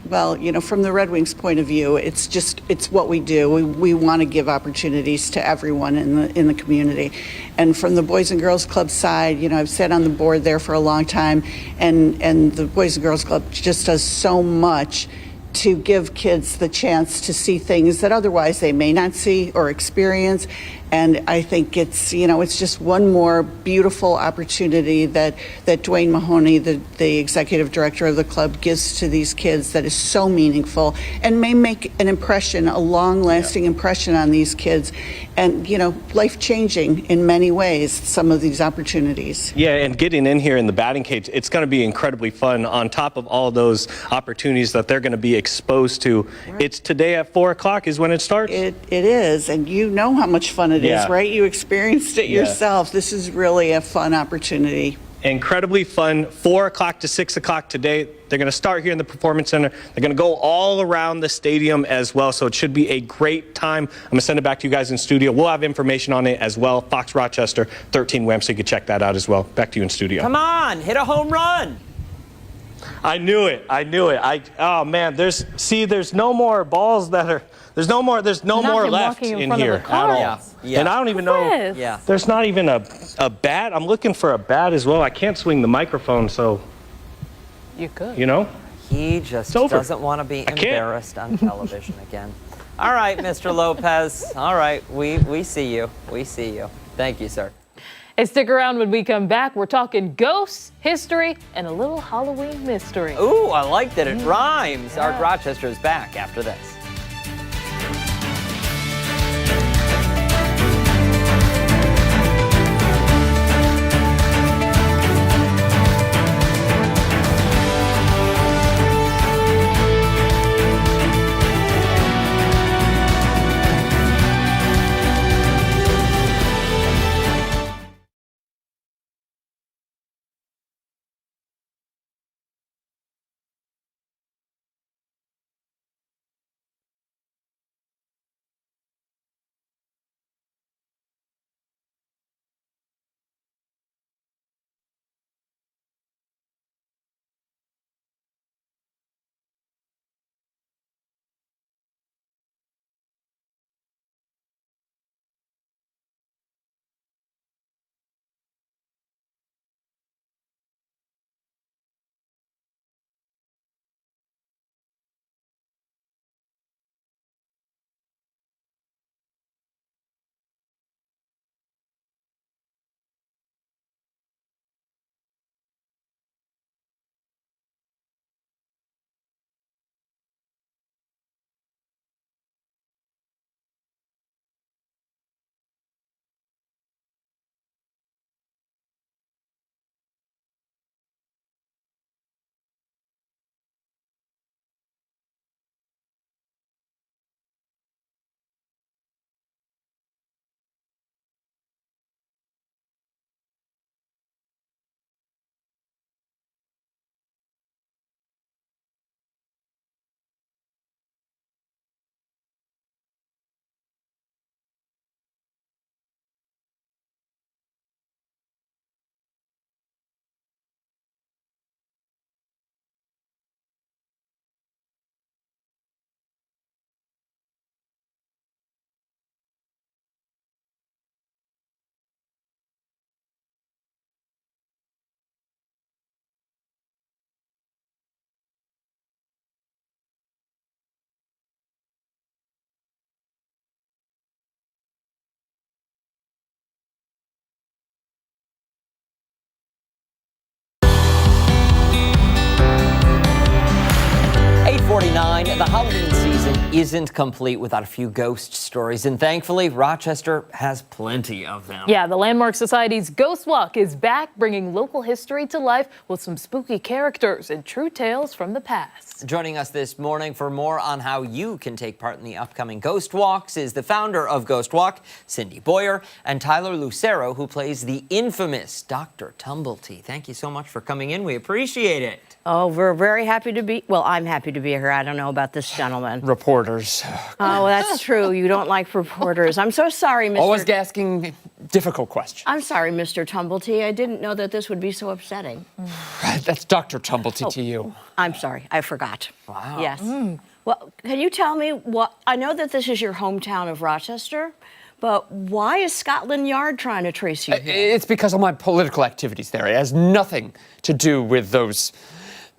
Well, you know, from the Red Wings point of view, it's what we do. We want to give opportunities to everyone in the community. And from the Boys and Girls Club side, you know, I've sat on the board there for a long time, and the Boys and Girls Club just does so much to give kids the chance to see things that otherwise they may not see or experience. And I think it's just one more beautiful opportunity that Dwayne Mahoney, the executive director of the club, gives to these kids that is so meaningful and may make an impression, a long-lasting impression on these kids, and, you know, life-changing in many ways, some of these opportunities. Yeah, and getting in here in the batting cage, it's going to be incredibly fun on top of all those opportunities that they're going to be exposed to. Right. It's today at 4 o'clock is when it starts? It is, and you know how much fun it is, right? You experienced it yourself. This is really a fun opportunity. Incredibly fun. 4 o'clock to 6 o'clock today. They're going to start here in the Performance Center. They're going to go all around the stadium as well, so it should be a great time. I'm going to send it back to you guys in studio. We'll have information on it as well. Fox Rochester, 13 WEM, so you can check that out as well. Back to you in studio. Come on, hit a home run. I knew it. Oh man, there's no more balls that are. There's no more left in here at all. Yeah. And I don't even know. Yeah. There's not even a bat. I'm looking for a bat as well. I can't swing the microphone, so. You could. You know. He just doesn't want to be embarrassed on television again. All right, Mr. Lopez. All right, we see you. We see you. Thank you, sir. Hey, stick around when we come back. We're talking ghosts, history, and a little Halloween mystery. Ooh, I like that. It rhymes. Art Rochester is back after this. 9. The Halloween season isn't complete without a few ghost stories, and thankfully, Rochester has plenty of them. Yeah, the Landmark Society's Ghost Walk is back, bringing local history to life with some spooky characters and true tales from the past. Joining us this morning for more on how you can take part in the upcoming Ghost Walks is the founder of Ghost Walk, Cindy Boyer, and Tyler Lucero, who plays the infamous Dr. Tumblety. Thank you so much for coming in. We appreciate it. Oh, we're very happy to be, well, I'm happy to be here. I don't know about this gentleman. Reporters. Oh, that's true. You don't like reporters. I'm so sorry, Mr. Always asking difficult questions. I'm sorry, Mr. Tumblety. I didn't know that this would be so upsetting. That's Dr. Tumblety to you. I'm sorry. I forgot. Wow. Yes. Well, can you tell me what, I know that this is your hometown of Rochester, but why is Scotland Yard trying to trace you here? It's because of my political activities there. It has nothing to do with those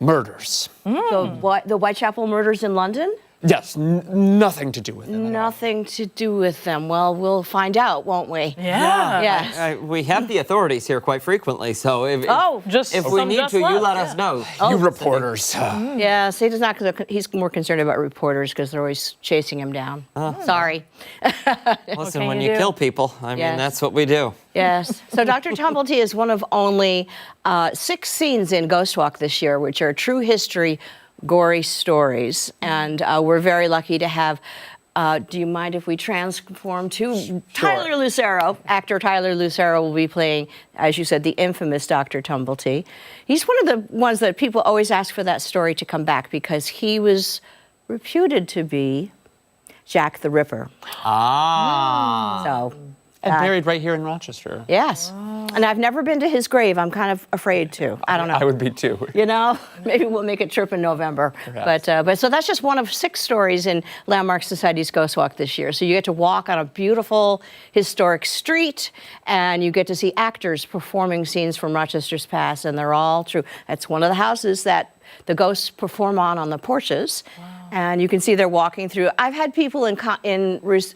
murders. The Whitechapel murders in London? Yes, nothing to do with them. Nothing to do with them. Well, we'll find out, won't we? Yeah. Yes. We have the authorities here quite frequently, so if Just we some need just to, you left, let us know. You reporters. Yeah, see, he's more concerned about reporters because they're always chasing him down. Sorry. Listen, can when you you do? kill people, I mean, Yes. that's what we do. Yes. So Dr. Tumblety is one of only 6 scenes in Ghost Walk this year, which are true history, gory stories. And we're very lucky to have, do you mind if we transform to Tyler Lucero? Actor Tyler Lucero will be playing, as you said, the infamous Dr. Tumblety. He's one of the ones that people always ask for that story to come back because he was reputed to be Jack the Ripper. So... And buried right here in Rochester. Yes. And I've never been to his grave. I'm kind of afraid to. I don't know. I would be too. You know, maybe we'll make a trip in November. But so that's just one of 6 stories in Landmark Society's Ghost Walk this year. So you get to walk on a beautiful historic street, and you get to see actors performing scenes from Rochester's past, and they're all true. That's one of the houses that the ghosts perform on the porches. Wow. And you can see they're walking through. I've had people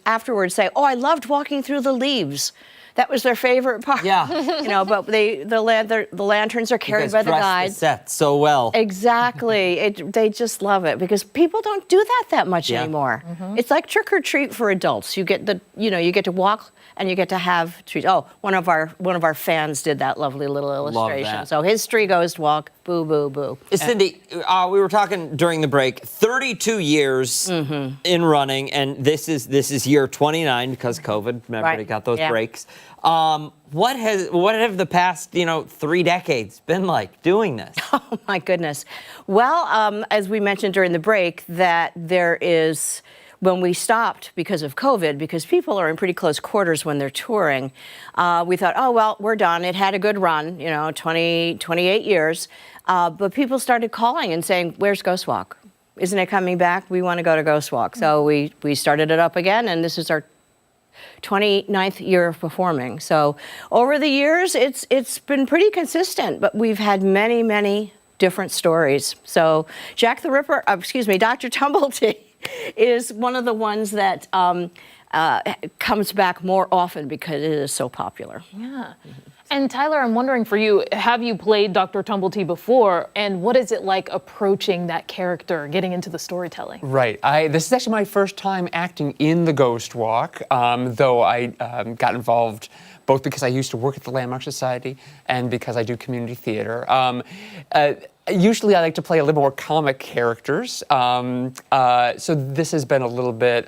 afterwards say, "Oh, I loved walking through the leaves. That was their favorite part." Yeah. You know, but the lanterns are carried by the guides. The set so well. Exactly. They just love it because people don't do that much anymore. It's like trick or treat for adults. You get you get to walk and you get to have treats. Oh, one of our fans did that lovely little illustration. Love that. So History Ghost Walk, boo boo boo. Cindy, we were talking during the break. 32 years in running, and this is year 29 because COVID. Remember, we got those breaks. What have the past 3 decades been like doing this? Oh my goodness. Well, as we mentioned during the break, that there is. When we stopped because of COVID, because people are in pretty close quarters when they're touring, we thought, oh, well, we're done. It had a good run, 28 years. But people started calling and saying, where's Ghost Walk? Isn't it coming back? We want to go to Ghost Walk. So we started it up again, and this is our 29th year of performing. So over the years, it's been pretty consistent, but we've had many, many different stories. So Dr. Tumblety is one of the ones that comes back more often because it is so popular. Yeah. And Tyler, I'm wondering for you, have you played Dr. Tumblety before? And what is it like approaching that character, getting into the storytelling? Right. This is actually my first time acting in the Ghost Walk, though I got involved both because I used to work at the Landmark Society and because I do community theater. Usually I like to play a little more comic characters, so this has been a little bit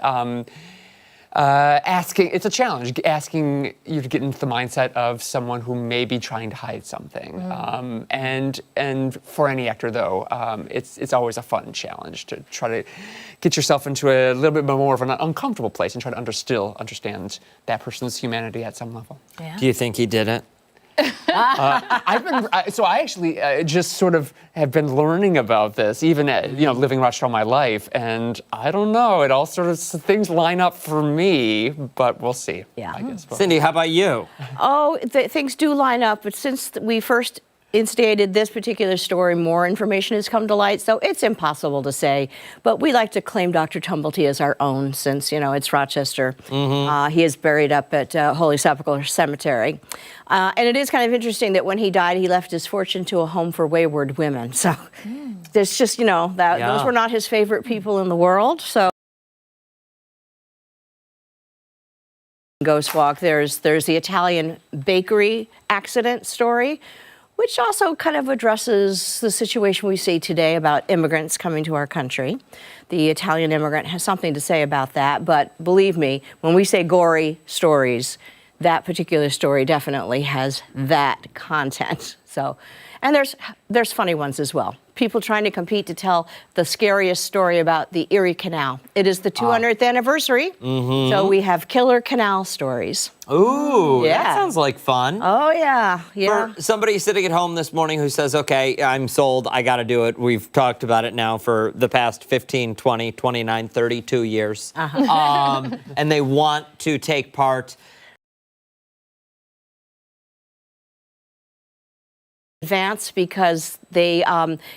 it's a challenge, asking you to get into the mindset of someone who may be trying to hide something. And for any actor, though, it's always a fun challenge to try to get yourself into a little bit more of an uncomfortable place and try to still understand that person's humanity at some level. Yeah. Do you think he did it? I actually just sort of have been learning about this, even living in Rochester all my life, and I don't know. It all sort of things line up for me, but we'll see. Yeah. I guess. Cindy, how about you? Oh, things do line up, but since we first instigated this particular story, more information has come to light, so it's impossible to say. But we like to claim Dr. Tumblety as our own since, it's Rochester. He is buried up at Holy Sepulchre Cemetery. And it is kind of interesting that when he died, he left his fortune to a home for wayward women. So there's just, those were not his favorite people in the world. So Ghost Walk, there's the Italian bakery accident story, which also kind of addresses the situation we see today about immigrants coming to our country. The Italian immigrant has something to say about that, but believe me, when we say gory stories, that particular story definitely has that content. So, and there's funny ones as well. People trying to compete to tell the scariest story about the Erie Canal. It is the 200th anniversary, so we have killer canal stories. Ooh, that sounds like fun. Oh, yeah, yeah. For somebody sitting at home this morning who says, okay, I'm sold, I got to do it. We've talked about it now for the past 15, 20, 29, 32 years. And they want to take part. Advance because they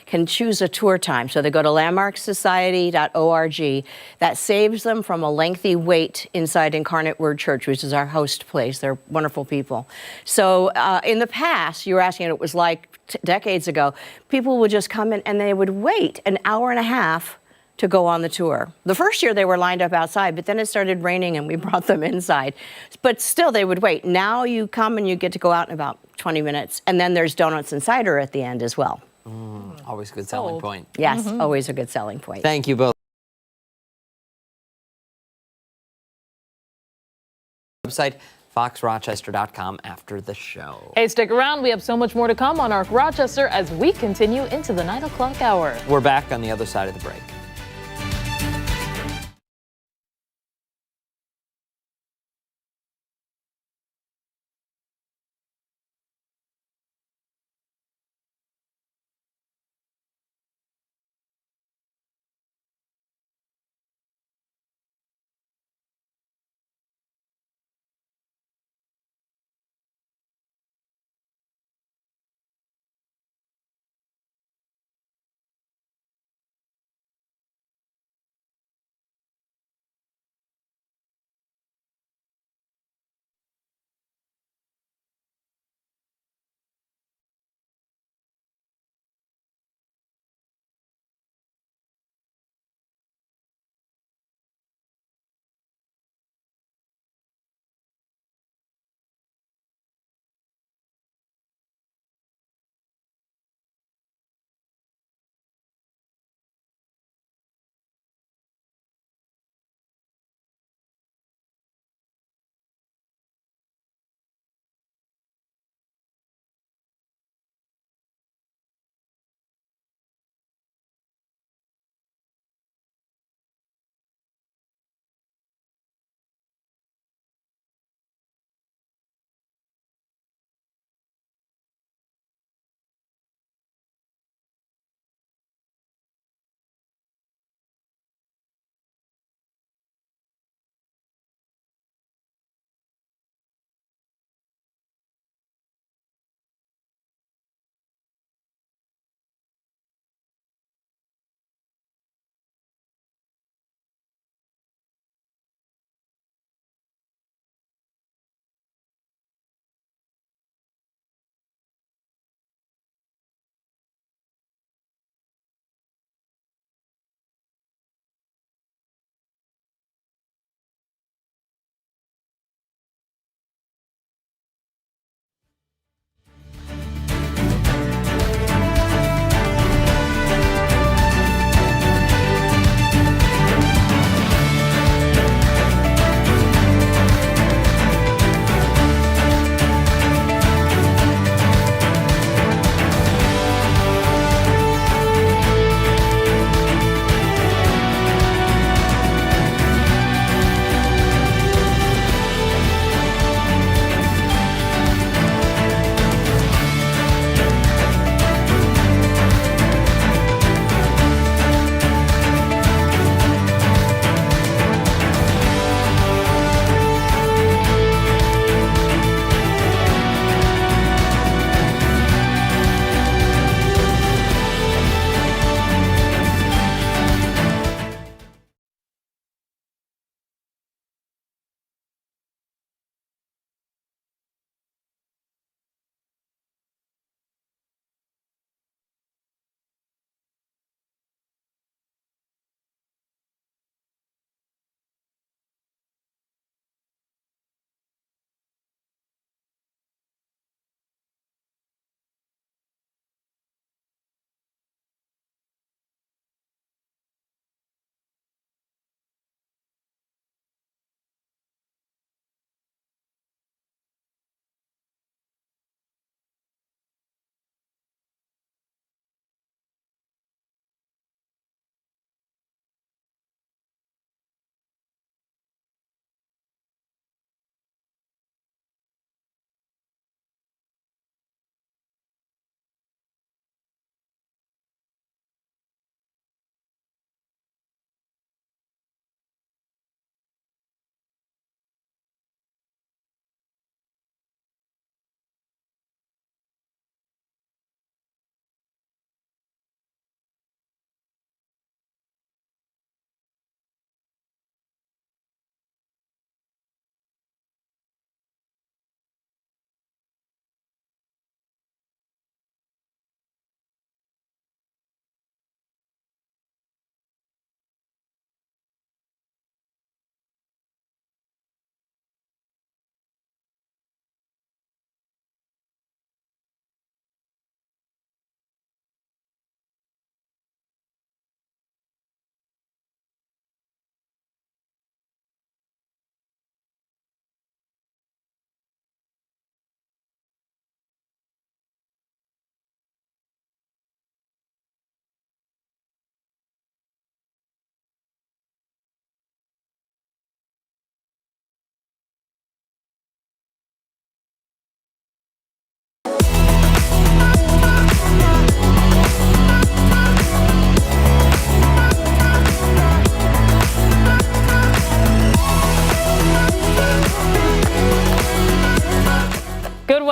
can choose a tour time. So they go to landmarksociety.org. That saves them from a lengthy wait inside Incarnate Word Church, which is our host place. They're wonderful people. So in the past, you were asking what it was like decades ago, people would just come in and they would wait an hour and a half to go on the tour. The first year they were lined up outside, but then it started raining and we brought them inside. But still they would wait. Now you come and you get to go out in about 20 minutes. And then there's donuts and cider at the end as well. Always a good selling point. Yes, always a good selling point. Thank you both. Website foxrochester.com after the show. Hey, stick around. We have so much more to come on Arc Rochester as we continue into the 9 o'clock hour. We're back on the other side of the break.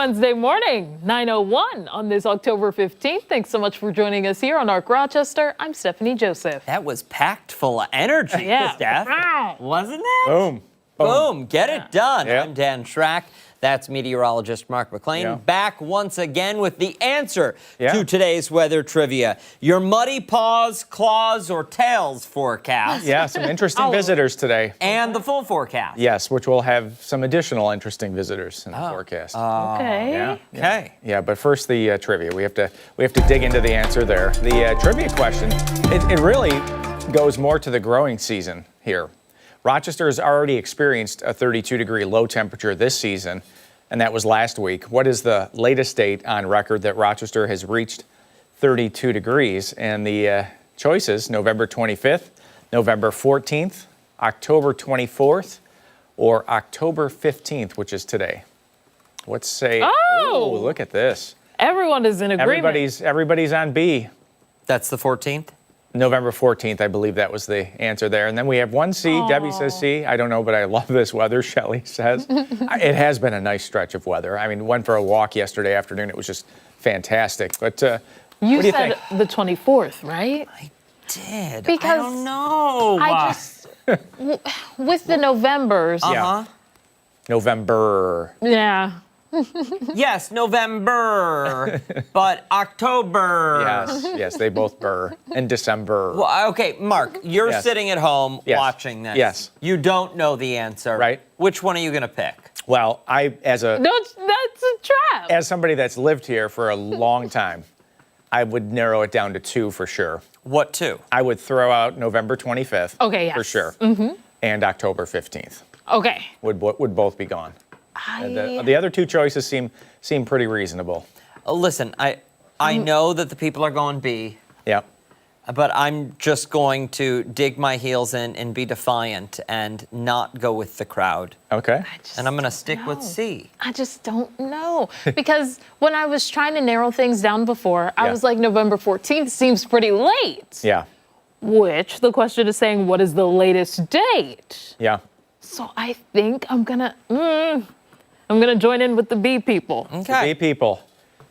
Wednesday morning, 9:01 on this October 15th. Thanks so much for joining us here on Arc Rochester. I'm Stephannie Joseph. That was packed full of energy, Yeah. Steph. Wow. Wasn't it? Boom. Boom. Get it done. Yep. I'm Dan Schrack. That's meteorologist Mark McLean, Yeah. back once again with the answer Yeah. to today's weather trivia. Your muddy paws, claws, or tails forecast. Yeah, some interesting visitors today. And the full forecast. Yes, which will have some additional interesting visitors in the forecast. Okay. Yeah. Okay. Yeah, but first the trivia. We have to dig into the answer there. The trivia question, it really goes more to the growing season here. Rochester has already experienced a 32-degree low temperature this season, and that was last week. What is the latest date on record that Rochester has reached 32 degrees? And the choices: November 25th, November 14th, October 24th, or October 15th, which is today. Let's say, Oh! ooh, look at this. Everyone is in agreement. Everybody's on B. That's the 14th? November 14th, I believe that was the answer there. And then we have one C. Debbie says C. I don't know, but I love this weather, Shelley says. It has been a nice stretch of weather. I mean, went for a walk yesterday afternoon. It was just fantastic. But You what do you said think? the 24th, right? Did. Because I don't know. I just, with the Novembers. Yeah. November. Yeah. Yes, November, but October. Yes, they both burr. And December. Well, okay, Mark, you're Yes. sitting at home Yes. watching this. Yes. You don't know the answer. Right. Which one are you going to pick? Well, That's a trap. as somebody that's lived here for a long time, I would narrow it down to two for sure. What two? I would throw out November 25th. Okay, yes. For sure. And October 15th Okay. would both be gone. The other two choices seem pretty reasonable. Listen, I know that the people are going B, Yep. but I'm just going to dig my heels in and be defiant and not go with the crowd. Okay. And I'm going to stick with C. I just don't know. Because when I was trying to narrow things down before, I Yeah. was like, November 14th seems pretty late. Yeah. Which the question is saying, what is the latest date? Yeah. So I think I'm gonna join in with the B people. The B people.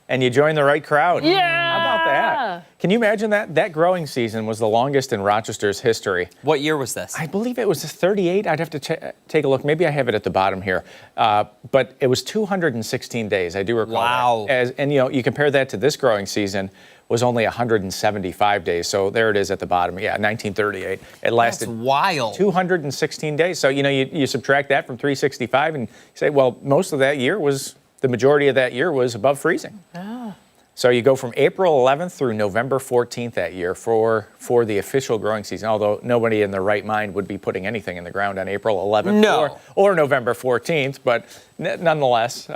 And you join the right crowd. Yeah. How about that? Can you imagine that? That growing season was the longest in Rochester's history. What year was this? I believe it was 38. I'd have to take a look. Maybe I have it at the bottom here. But it was 216 days. I do recall. Wow. That. And you compare that to this growing season was only 175 days. So there it is at the bottom. Yeah, 1938. It lasted That's wild. 216 days. So, you subtract that from 365 and you say, well, most of that year the majority of that year was above freezing. Oh. So you go from April 11th through November 14th that year for the official growing season, although nobody in their right mind would be putting anything in the ground on April 11th No. or November 14th, but nonetheless,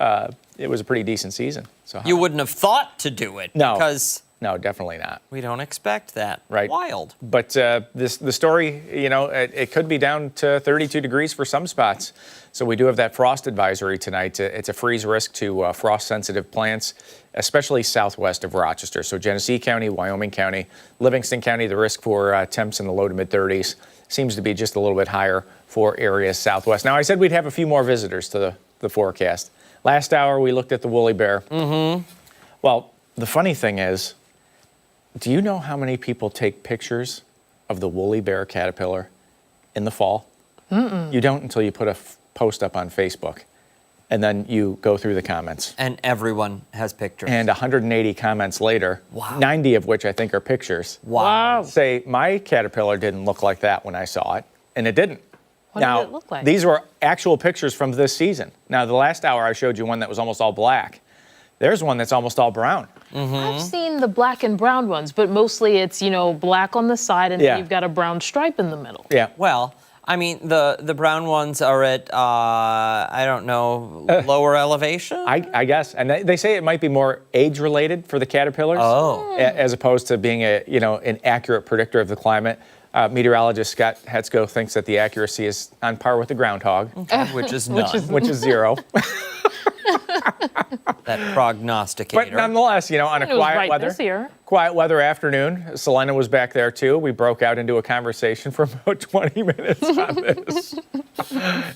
it was a pretty decent season. So You wouldn't have thought to do it. No. Because No, definitely not. we don't expect that. Right. Wild. But the story, it could be down to 32 degrees for some spots. So we do have that frost advisory tonight. It's a freeze risk to frost-sensitive plants, especially southwest of Rochester. So Genesee County, Wyoming County, Livingston County, the risk for temps in the low to mid-30s seems to be just a little bit higher for areas southwest. Now, I said we'd have a few more visitors to the forecast. Last hour, we looked at the woolly bear. Mm-hmm. Well, the funny thing is, do you know how many people take pictures of the woolly bear caterpillar in the fall? You don't until you put a post up on Facebook, and then you go through the comments. And everyone has pictures. And 180 comments later, 90 of which I think are pictures, Wow. say, my caterpillar didn't look like that when I saw it, and it didn't. What Now, did it look like? these were actual pictures from this season. Now, the last hour I showed you one that was almost all black. There's one that's almost all brown. I've seen the black and brown ones, but mostly it's, black on the side and Yeah. then you've got a brown stripe in the middle. Yeah. Well, I mean, the brown ones are at, I don't know, lower elevation? I guess, and they say it might be more age-related for the caterpillars, as opposed to being an accurate predictor of the climate. Meteorologist Scott Hetzko thinks that the accuracy is on par with the groundhog, Which is none. which is zero. That prognosticator. But nonetheless, on a It was right this year. quiet weather afternoon, Selena was back there too. We broke out into a conversation for about 20 minutes on this,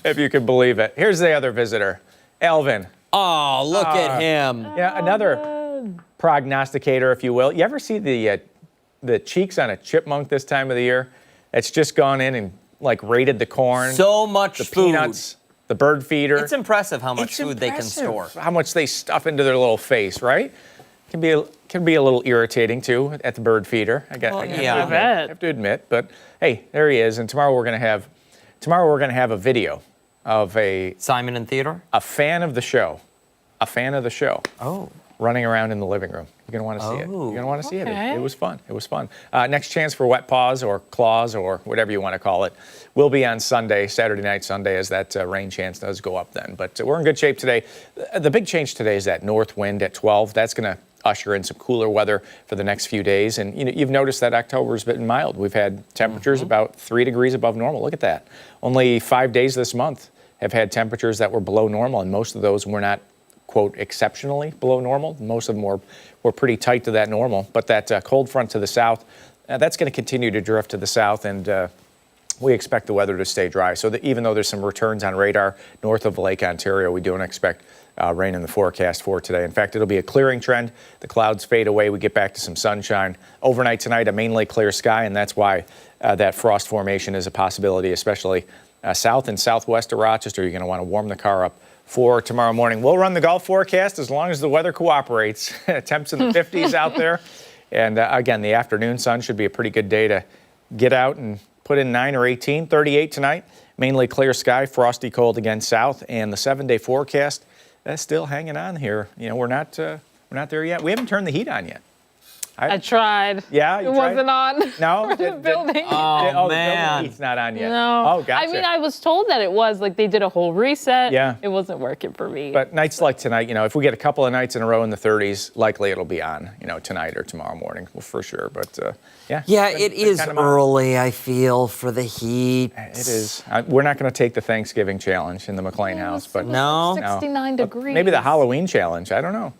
if you can believe it. Here's the other visitor, Alvin. Oh, look at him. Yeah, another prognosticator, if you will. You ever see the cheeks on a chipmunk this time of the year? It's just gone in and like raided the corn. So much the food. Peanuts, the bird feeder. It's impressive how much food they can store. How much they stuff into their little face, right? Can be a little irritating too at the bird feeder. I have to admit, but hey, there he is. And tomorrow we're gonna have a video of Simon and Theodore, a fan of the show, Oh. running around in the living room. You're gonna want to see it. You're gonna want to see it. It was fun. It was fun. Next chance for wet paws or claws or whatever you want to call it will be on Sunday, Saturday night, Sunday, as that rain chance does go up then. But we're in good shape today. The big change today is that north wind at 12. That's gonna usher in some cooler weather for the next few days. And you've noticed that October's been mild. We've had temperatures about 3 degrees above normal. Look at that. Only 5 days this month have had temperatures that were below normal, and most of those were not, quote, exceptionally below normal. Most of them were pretty tight to that normal. But that cold front to the south, that's going to continue to drift to the south, and we expect the weather to stay dry. So that even though there's some returns on radar north of Lake Ontario, we don't expect rain in the forecast for today. In fact, it'll be a clearing trend. The clouds fade away. We get back to some sunshine. Overnight tonight, a mainly clear sky, and that's why that frost formation is a possibility, especially south and southwest of Rochester. You're going to want to warm the car up for tomorrow morning. We'll run the golf forecast as long as the weather cooperates. Temps in the 50s out there. And again, the afternoon sun should be a pretty good day to get out and put in 9 or 18. 38 tonight. Mainly clear sky, frosty cold again south. And the 7-day forecast, that's still hanging on here. We're not there yet. We haven't turned the heat on yet. I tried. Yeah, it wasn't on. No, the building. Oh, the man, heat's not on yet. No. Oh, gotcha. I mean, I was told that it was like they did a whole reset. Yeah. It wasn't working for me. But nights like tonight, if we get a couple of nights in a row in the 30s, likely it'll be on, tonight or tomorrow morning, well, for sure. But yeah. Yeah, it is early, I feel, for the heat. It is. We're not going to take the Thanksgiving challenge in the McLean house, but no. 69 degrees. Maybe the Halloween challenge. I don't know.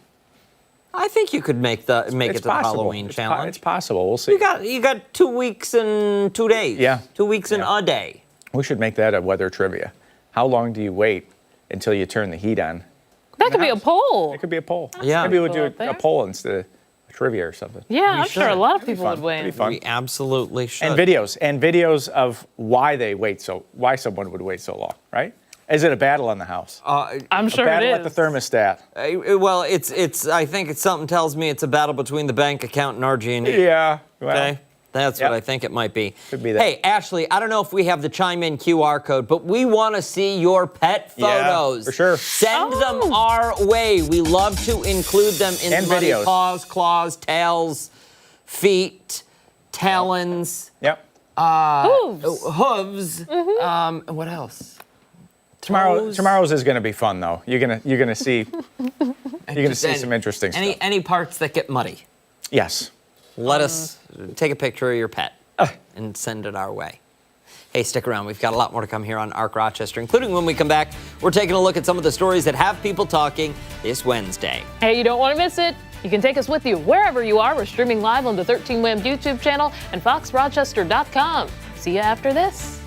I think you could make it to the Halloween challenge. It's possible. We'll see. You got 2 weeks and 2 days. Yeah. 2 weeks and a day. We should make that a weather trivia. How long do you wait until you turn the heat on? That could be a poll. It could be a poll. Yeah. Maybe we'll do a poll instead of a trivia or something. Yeah, I'm sure a lot of people would win. We absolutely should. And videos of why someone would wait so long, right? Is it a battle on the house? I'm sure a battle it at is. the thermostat. Well, it's. I think something tells me it's a battle between the bank account and RG&E. Yeah. Well, Okay. That's what I think it might be. Could be that. Hey, Ashley, I don't know if we have the chime in QR code, but we want to see your pet photos. For sure. Send them our way. We love to include them in And the money. videos. Paws, claws, tails, feet, talons, Yep. hooves. What else? Toes. Tomorrow's is going to be fun though. You're gonna see some interesting stuff. Any parts that get muddy. Yes. Let us take a picture of your pet and send it our way. Hey, stick around. We've got a lot more to come here on Arc Rochester, including when we come back, we're taking a look at some of the stories that have people talking this Wednesday. Hey, you don't want to miss it? You can take us with you wherever you are. We're streaming live on the 13 WHAM YouTube channel and foxrochester.com. See you after this.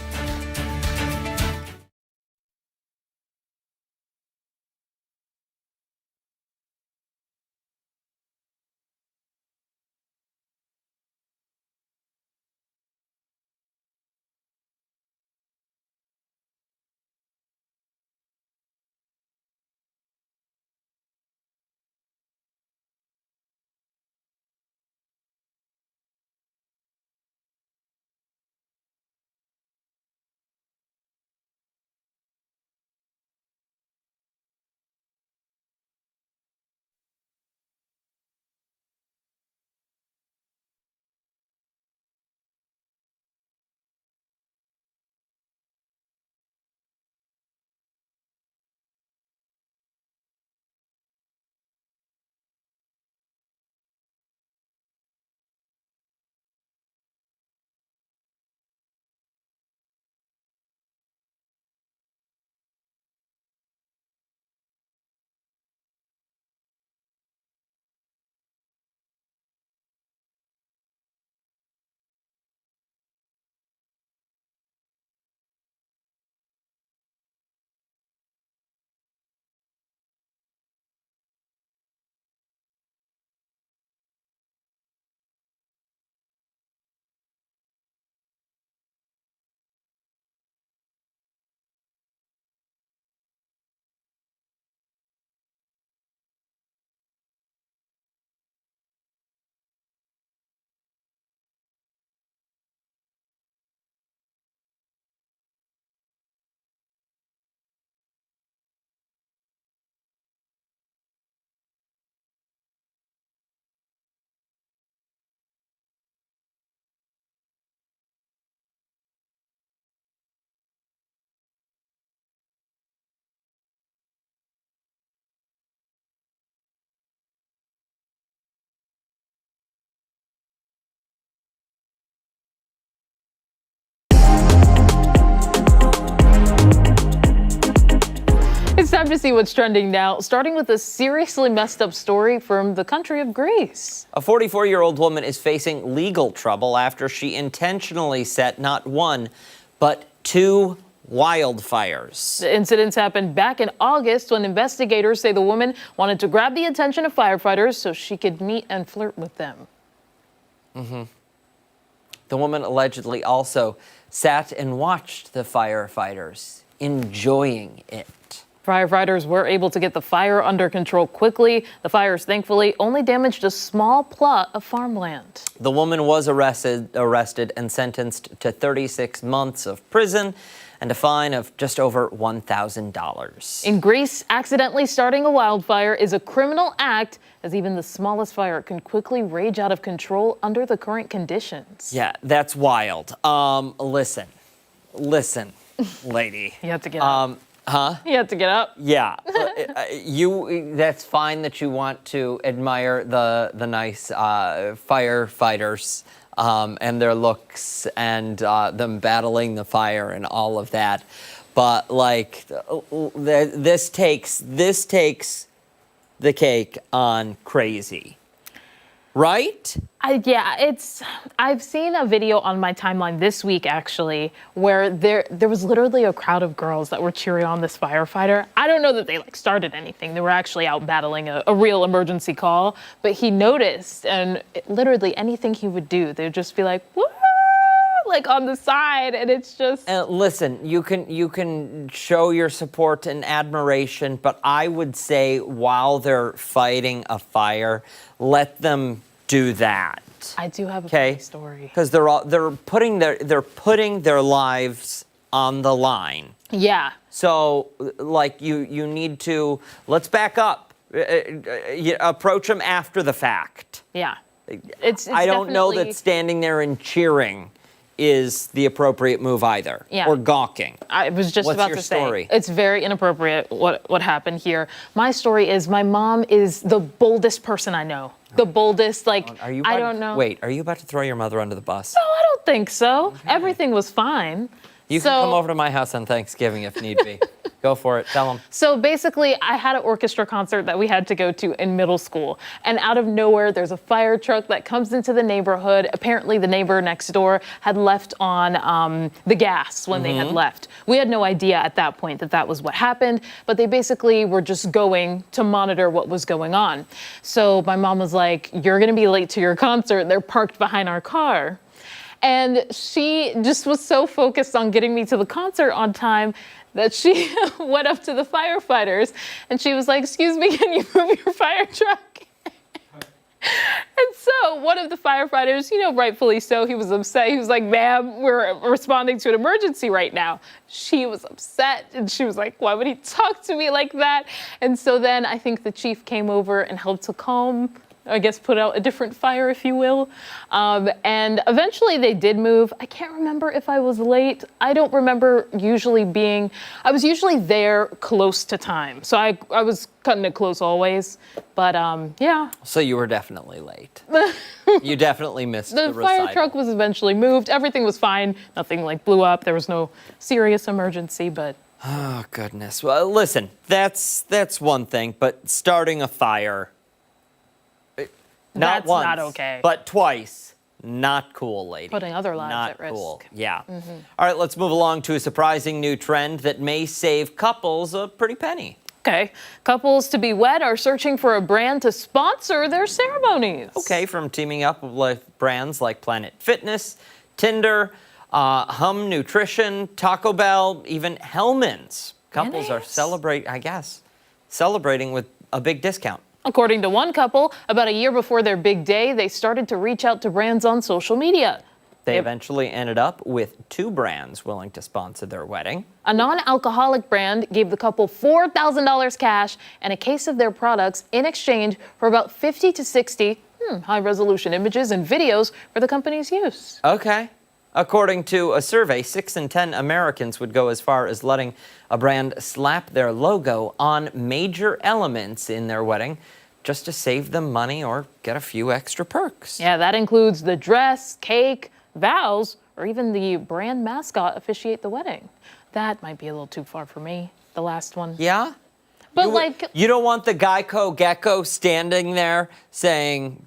Time to see what's trending now, starting with a seriously messed up story from the country of Greece. A 44-year-old woman is facing legal trouble after she intentionally set not one, but 2 wildfires. The incidents happened back in August when investigators say the woman wanted to grab the attention of firefighters so she could meet and flirt with them. The woman allegedly also sat and watched the firefighters, enjoying it. Firefighters were able to get the fire under control quickly. The fires, thankfully, only damaged a small plot of farmland. The woman was arrested and sentenced to 36 months of prison and a fine of just over $1,000. In Greece, accidentally starting a wildfire is a criminal act, as even the smallest fire can quickly rage out of control under the current conditions. Yeah, that's wild. Listen, lady. You have to get up. You have to get up. Yeah, that's fine that you want to admire the nice firefighters and their looks and them battling the fire and all of that, but like this takes the cake on crazy, right? I've seen a video on my timeline this week, actually, where there was literally a crowd of girls that were cheering on this firefighter. I don't know that they started anything. They were actually out battling a real emergency call, but he noticed, and literally anything he would do, they'd just be like, woo! Like on the side, and it's just... Listen, you can show your support and admiration, but I would say while they're fighting a fire, let them do that. I do have a funny story. Because they're putting their lives on the line. Yeah. So like you need to, let's back up. Approach them after the fact. Yeah. I don't know that standing there and cheering is the appropriate move either. Yeah. Or gawking. I was just What's about your to story? say, it's very inappropriate what happened here. My story is my mom is the boldest person I know. The boldest, I don't know. Wait, are you about to throw your mother under the bus? No, I don't think so. Everything was fine. You can come over to my house on Thanksgiving if need be. Go for it. Tell them. So basically, I had an orchestra concert that we had to go to in middle school. And out of nowhere, there's a fire truck that comes into the neighborhood. Apparently, the neighbor next door had left on the gas when they had left. We had no idea at that point that that was what happened, but they basically were just going to monitor what was going on. So my mom was like, "You're going to be late to your concert. They're parked behind our car." And she just was so focused on getting me to the concert on time that she went up to the firefighters and she was like, "Excuse me, can you move your fire truck?" And so one of the firefighters, rightfully so, he was upset. He was like, "Ma'am, we're responding to an emergency right now." She was upset and she was like, "Why would he talk to me like that?" And so then I think the chief came over and helped to calm, I guess, put out a different fire, if you will. And eventually they did move. I can't remember if I was late. I don't remember I was usually there close to time. So I was cutting it close always. But yeah. So you were definitely late. You definitely missed the recital. Fire truck was eventually moved. Everything was fine. Nothing blew up. There was no serious emergency, but. Oh, goodness. Well, listen, that's one thing, but starting a fire, not That's once, not okay. but twice. Not cool, lady. Putting other lives not at risk. Cool. Yeah. All right, let's move along to a surprising new trend that may save couples a pretty penny. Okay. Couples to be wed are searching for a brand to sponsor their ceremonies. Okay, from teaming up with brands like Planet Fitness, Tinder, Hum Nutrition, Taco Bell, even Hellman's. Couples are celebrating with a big discount. According to one couple, about a year before their big day, they started to reach out to brands on social media. They eventually ended up with 2 brands willing to sponsor their wedding. A non-alcoholic brand gave the couple $4,000 cash and a case of their products in exchange for about 50 to 60 high-resolution images and videos for the company's use. Okay. According to a survey, 6 in 10 Americans would go as far as letting a brand slap their logo on major elements in their wedding just to save them money or get a few extra perks. Yeah, that includes the dress, cake, vows, or even the brand mascot officiate the wedding. That might be a little too far for me, the last one. Yeah? But you don't want the Geico gecko standing there saying,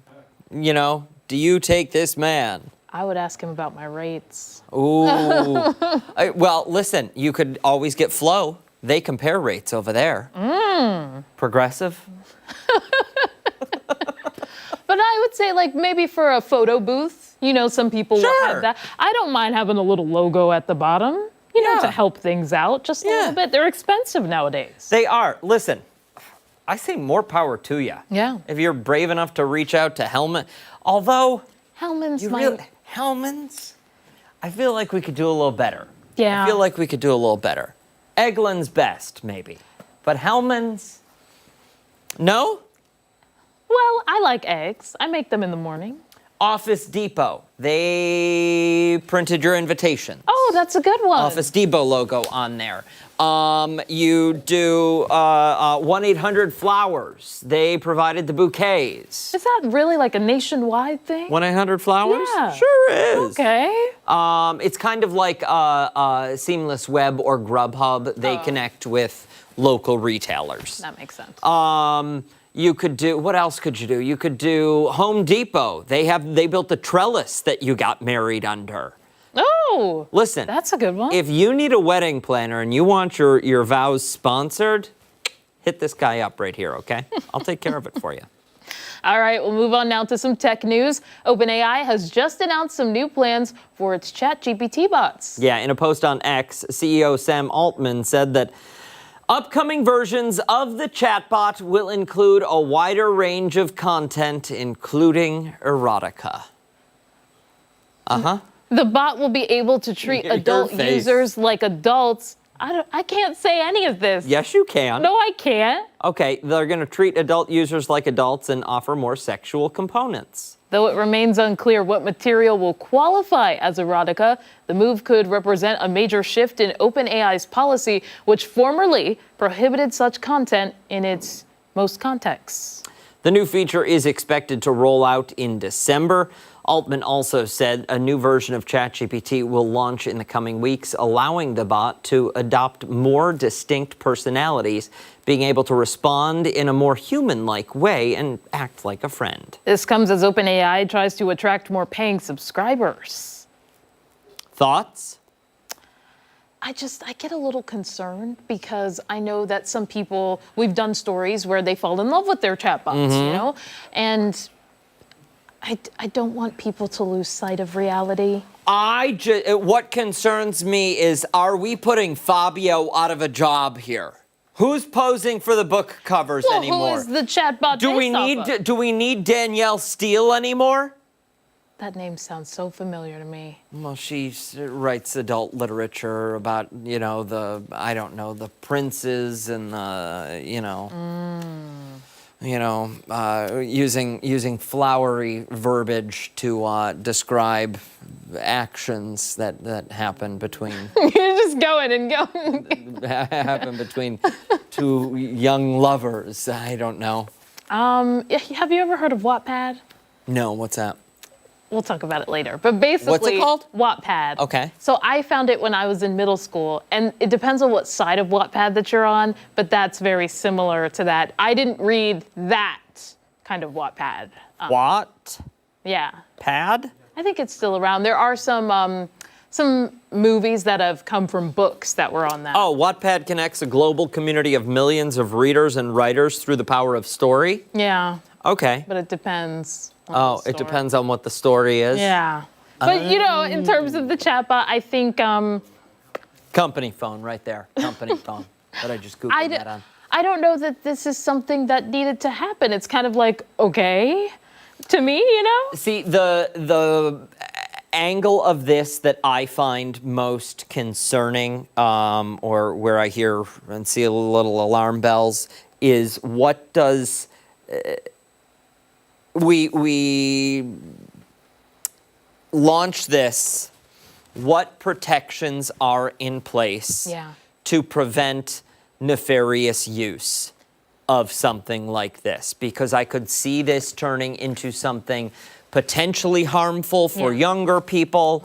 you know, do you take this man? I would ask him about my rates. Ooh. Well, listen, you could always get Flo. They compare rates over there. Progressive. But I would say, like, maybe for a photo booth, you know, some people will have that. I don't mind having a little logo at the bottom, you know, to help things out just a little bit. They're expensive nowadays. They are. Listen, I say more power to you. Yeah. If you're brave enough to reach out to Hellman. Although, Hellman's Hellman's, I feel like we could do a little better. Yeah. I feel like we could do a little better. Eggland's best, maybe. But Hellman's, no? Well, I like eggs. I make them in the morning. Office Depot, they printed your invitation. Oh, that's a good one. Office Depot logo on there. You do 1-800-Flowers. They provided the bouquets. Is that really like a nationwide thing? 1-800-Flowers? Yeah. Sure is. Okay. It's kind of like Seamless Web or Grubhub. They connect with local retailers. That makes sense. You could do, what else could you do? You could do Home Depot. They built the trellis that you got married under. Oh, listen, that's a good one. If you need a wedding planner and you want your vows sponsored, hit this guy up right here, okay? I'll take care of it for you. All right, we'll move on now to some tech news. OpenAI has just announced some new plans for its ChatGPT bots. Yeah, in a post on X, CEO Sam Altman said that upcoming versions of the chatbot will include a wider range of content, including erotica. The bot will be able to treat adult users like adults. I can't say any of this. Yes, you can. No, I can't. Okay, they're going to treat adult users like adults and offer more sexual components. Though it remains unclear what material will qualify as erotica, the move could represent a major shift in OpenAI's policy, which formerly prohibited such content in its most contexts. The new feature is expected to roll out in December. Altman also said a new version of ChatGPT will launch in the coming weeks, allowing the bot to adopt more distinct personalities, being able to respond in a more human-like way and act like a friend. This comes as OpenAI tries to attract more paying subscribers. Thoughts? I get a little concerned because I know that some people, we've done stories where they fall in love with their chatbots, you know, and I don't want people to lose sight of reality. What concerns me is, are we putting Fabio out of a job here? Who's posing for the book covers anymore? Who is the chatbot? Do we need Danielle Steele anymore? That name sounds so familiar to me. Well, she writes adult literature about, you know, the princes and using flowery verbiage to describe actions that happen between. You're just going and going. happen between two young lovers. I don't know. Have you ever heard of Wattpad? No, what's that? We'll talk about it later. But basically, what's it called? Wattpad. Okay. So I found it when I was in middle school, and it depends on what side of Wattpad that you're on, but that's very similar to that. I didn't read that kind of Wattpad. What? Yeah. Pad? I think it's still around. There are some movies that have come from books that were on that. Oh, Wattpad connects a global community of millions of readers and writers through the power of story? Yeah. Okay. But it depends. Oh, it depends on what the story is? Yeah. But, you know, in terms of the chatbot, I think... Company phone right there. Company phone. But I just Googled that on. I don't know that this is something that needed to happen. It's kind of like, okay, to me, you know? See, the angle of this that I find most concerning, or where I hear and see a little alarm bells, is what does... We launch this, what protections are in place to prevent nefarious use of something like this? Because I could see this turning into something potentially harmful for younger people,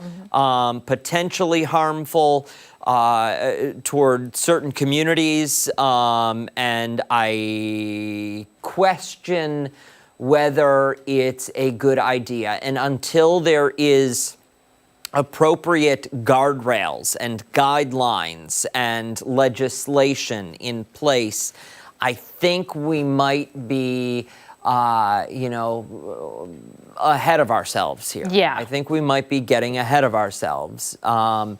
potentially harmful toward certain communities, and I question whether it's a good idea. And until there is appropriate guardrails and guidelines and legislation in place, I think we might be, ahead of ourselves here. Yeah. I think we might be getting ahead of ourselves. I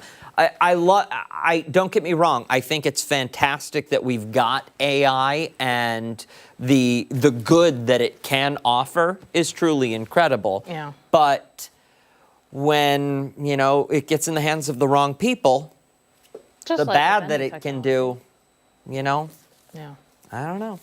don't get me wrong. I think it's fantastic that we've got AI, and the good that it can offer is truly incredible. Yeah. But when, it gets in the hands of the wrong people, Just the like bad with that any it can do, Yeah. I don't know.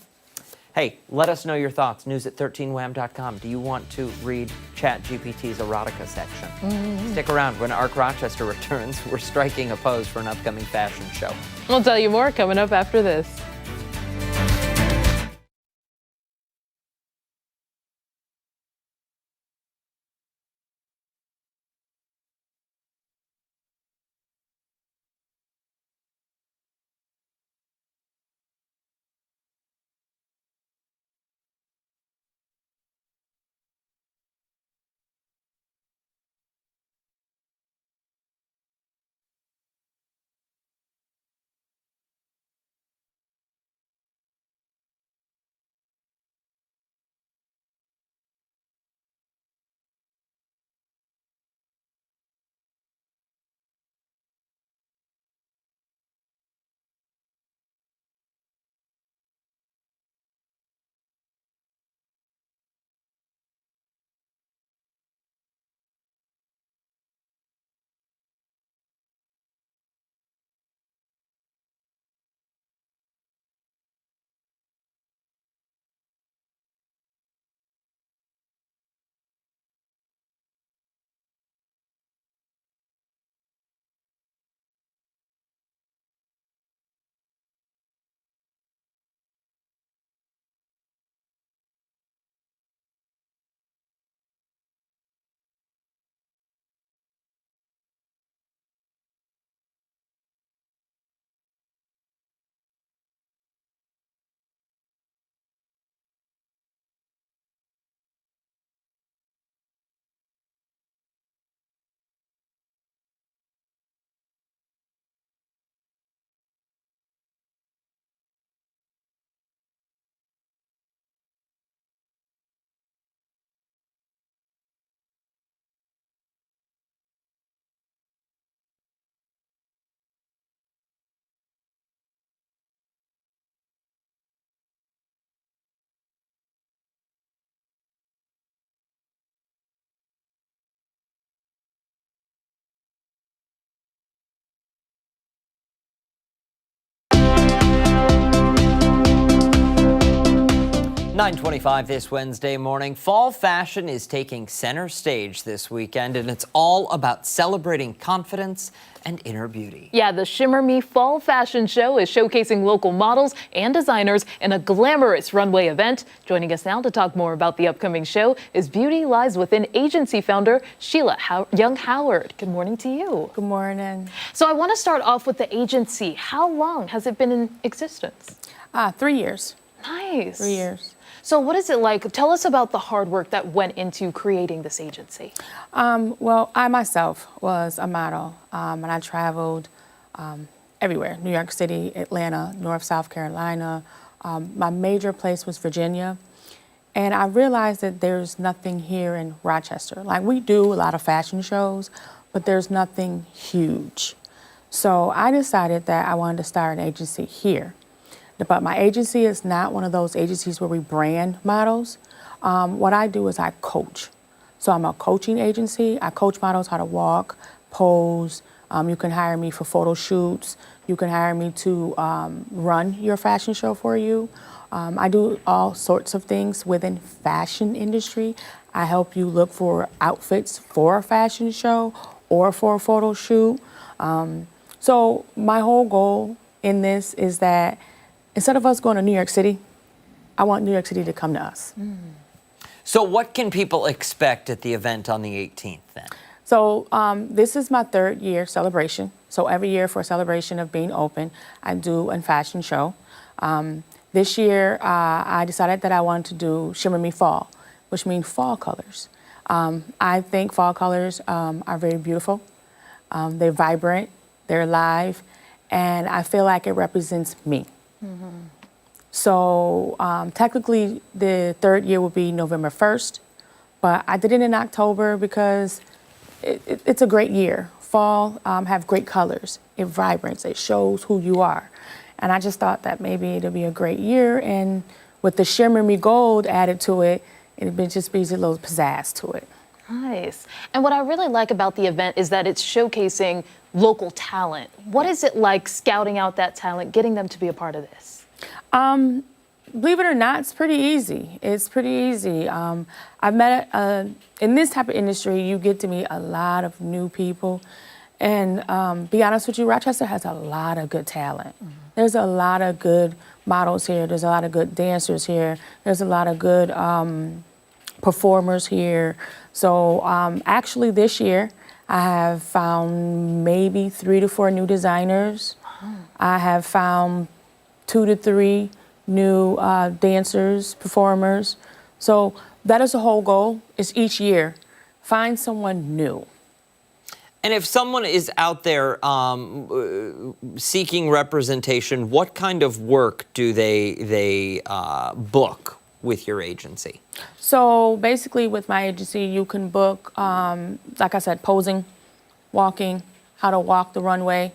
Hey, let us know your thoughts. News@13wham.com. Do you want to read ChatGPT's erotica section? Stick around. When Arc Rochester returns, we're striking a pose for an upcoming fashion show. We'll tell you more coming up after this. .25 this Wednesday morning. Fall fashion is taking center stage this weekend, and it's all about celebrating confidence and inner beauty. Yeah, the Shimmer Me Fall Fashion Show is showcasing local models and designers in a glamorous runway event. Joining us now to talk more about the upcoming show is Beauty Lies Within agency founder Sheila Young-Howard. Good morning to you. Good morning. So I want to start off with the agency. How long has it been in existence? 3 years. Nice. 3 years. So what is it like? Tell us about the hard work that went into creating this agency. Well, I myself was a model, and I traveled everywhere: New York City, Atlanta, North, South Carolina. My major place was Virginia. And I realized that there's nothing here in Rochester. Like, we do a lot of fashion shows, but there's nothing huge. So I decided that I wanted to start an agency here. But my agency is not one of those agencies where we brand models. What I do is I coach. So I'm a coaching agency. I coach models how to walk, pose. You can hire me for photo shoots. You can hire me to run your fashion show for you. I do all sorts of things within fashion industry. I help you look for outfits for a fashion show or for a photo shoot. So my whole goal in this is that instead of us going to New York City, I want New York City to come to us. So what can people expect at the event on the 18th then? So this is my 3rd year celebration. So every year for a celebration of being open, I do a fashion show. This year, I decided that I wanted to do Shimmer Me Fall, which means fall colors. I think fall colors are very beautiful. They're vibrant, they're alive, and I feel like it represents me. So technically, the 3rd year will be November 1st, but I did it in October because it's a great year. Fall have great colors. It vibrance. It shows who you are. And I just thought that maybe it'll be a great year. And with the Shimmer Me Gold added to it, it'd just be a little pizzazz to it. Nice. And what I really like about the event is that it's showcasing local talent. What is it like scouting out that talent, getting them to be a part of this? Believe it or not, it's pretty easy. It's pretty easy. I've met, in this type of industry, you get to meet a lot of new people. And be honest with you, Rochester has a lot of good talent. There's a lot of good models here. There's a lot of good dancers here. There's a lot of good performers here. So actually this year, I have found maybe 3 to 4 new designers. I have found 2 to 3 new dancers, performers. So that is the whole goal, is each year, find someone new. And if someone is out there seeking representation, what kind of work do they book with your agency? So basically with my agency, you can book, like I said, posing, walking, how to walk the runway,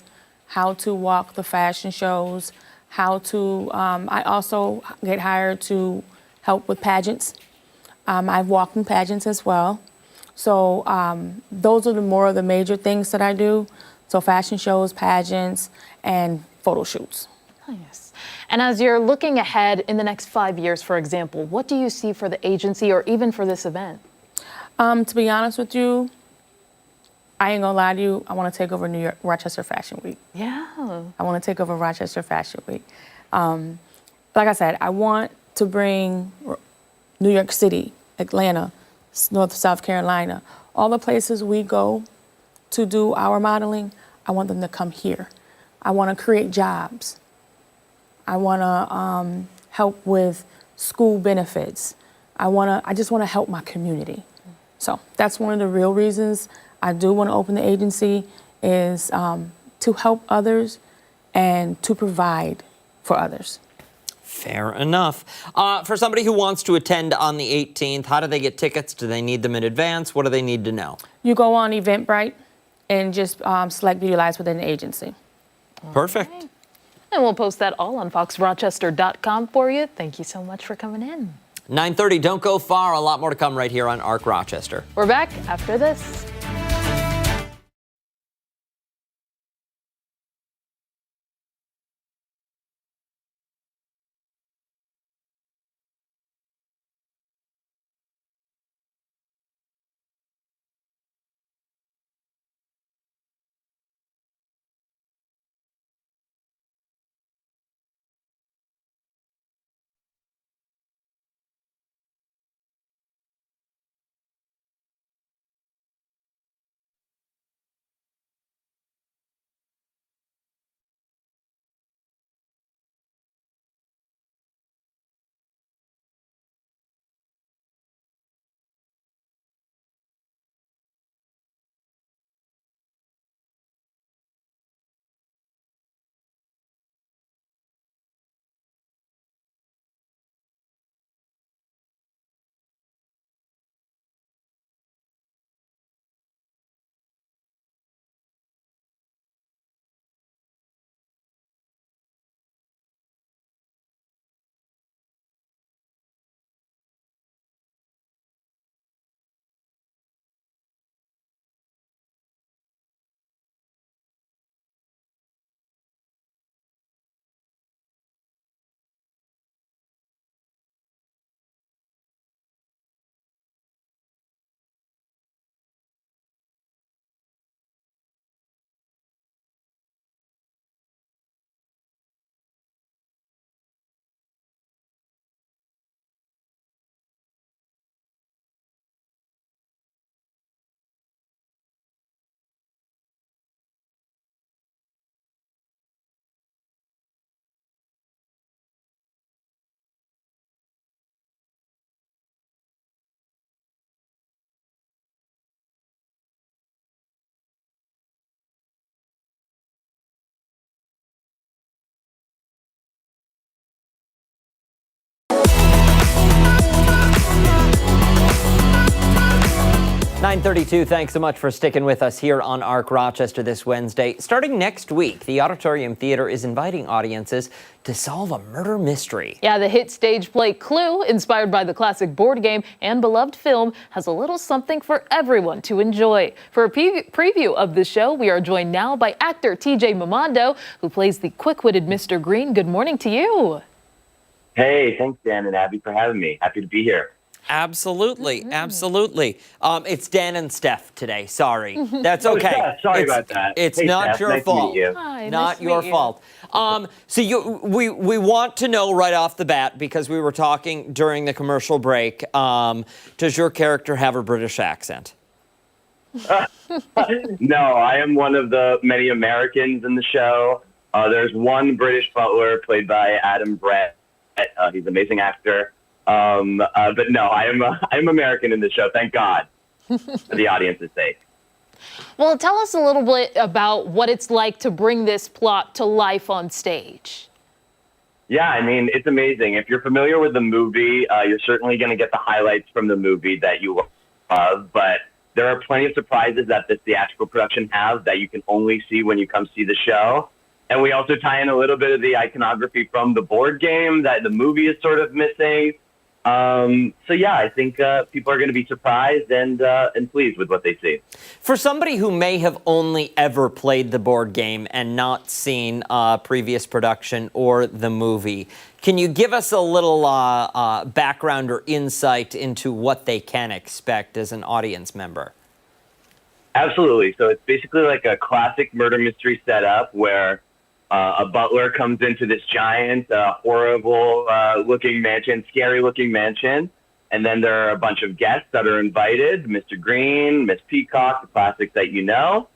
how to walk the fashion shows, how to, I also get hired to help with pageants. I've walked in pageants as well. So those are more of the major things that I do. So fashion shows, pageants, and photo shoots. Nice. And as you're looking ahead in the next 5 years, for example, what do you see for the agency or even for this event? To be honest with you, I ain't gonna lie to you, I want to take over Rochester Fashion Week. Yeah. I want to take over Rochester Fashion Week. Like I said, I want to bring New York City, Atlanta, South Carolina, all the places we go to do our modeling, I want them to come here. I want to create jobs. I want to help with school benefits. I just want to help my community. So that's one of the real reasons I do want to open the agency, is to help others and to provide for others. Fair enough. For somebody who wants to attend on the 18th, how do they get tickets? Do they need them in advance? What do they need to know? You go on Eventbrite and just select Beauty Lives within the agency. Perfect. Okay. And we'll post that all on foxrochester.com for you. Thank you so much for coming in. 9:30, don't go far. A lot more to come right here on ARC Rochester. We're back after this. 9:32. Thanks so much for sticking with us here on ARC Rochester this Wednesday. Starting next week, the Auditorium Theater is inviting audiences to solve a murder mystery. Yeah, the hit stage play Clue, inspired by the classic board game and beloved film, has a little something for everyone to enjoy. For a preview of the show, we are joined now by actor TJ Momondo, who plays the quick-witted Mr. Green. Good morning to you. Hey, thanks, Dan and Abby, for having me. Happy to be here. Absolutely, absolutely. It's Dan and Steph today. Sorry, that's okay. Oh, sorry about that. It's Hey, not Steph, your nice to fault. meet you. Hi, Not nice to your meet you. fault. So we want to know right off the bat, because we were talking during the commercial break. Does your character have a British accent? No, I am one of the many Americans in the show. There's one British butler played by Adam Brett. He's an amazing actor. But no, I'm American in the show. Thank God, for the audience's sake. Well, tell us a little bit about what it's like to bring this plot to life on stage. Yeah, I mean, it's amazing. If you're familiar with the movie, you're certainly going to get the highlights from the movie that you love. But there are plenty of surprises that the theatrical production has that you can only see when you come see the show. And we also tie in a little bit of the iconography from the board game that the movie is sort of missing. So yeah, I think people are going to be surprised and pleased with what they see. For somebody who may have only ever played the board game and not seen previous production or the movie, can you give us a little background or insight into what they can expect as an audience member? Absolutely. So it's basically like a classic murder mystery setup where a butler comes into this giant, horrible looking mansion, scary looking mansion. And then there are a bunch of guests that are invited, Mr. Green, Miss Peacock, the classics that you know.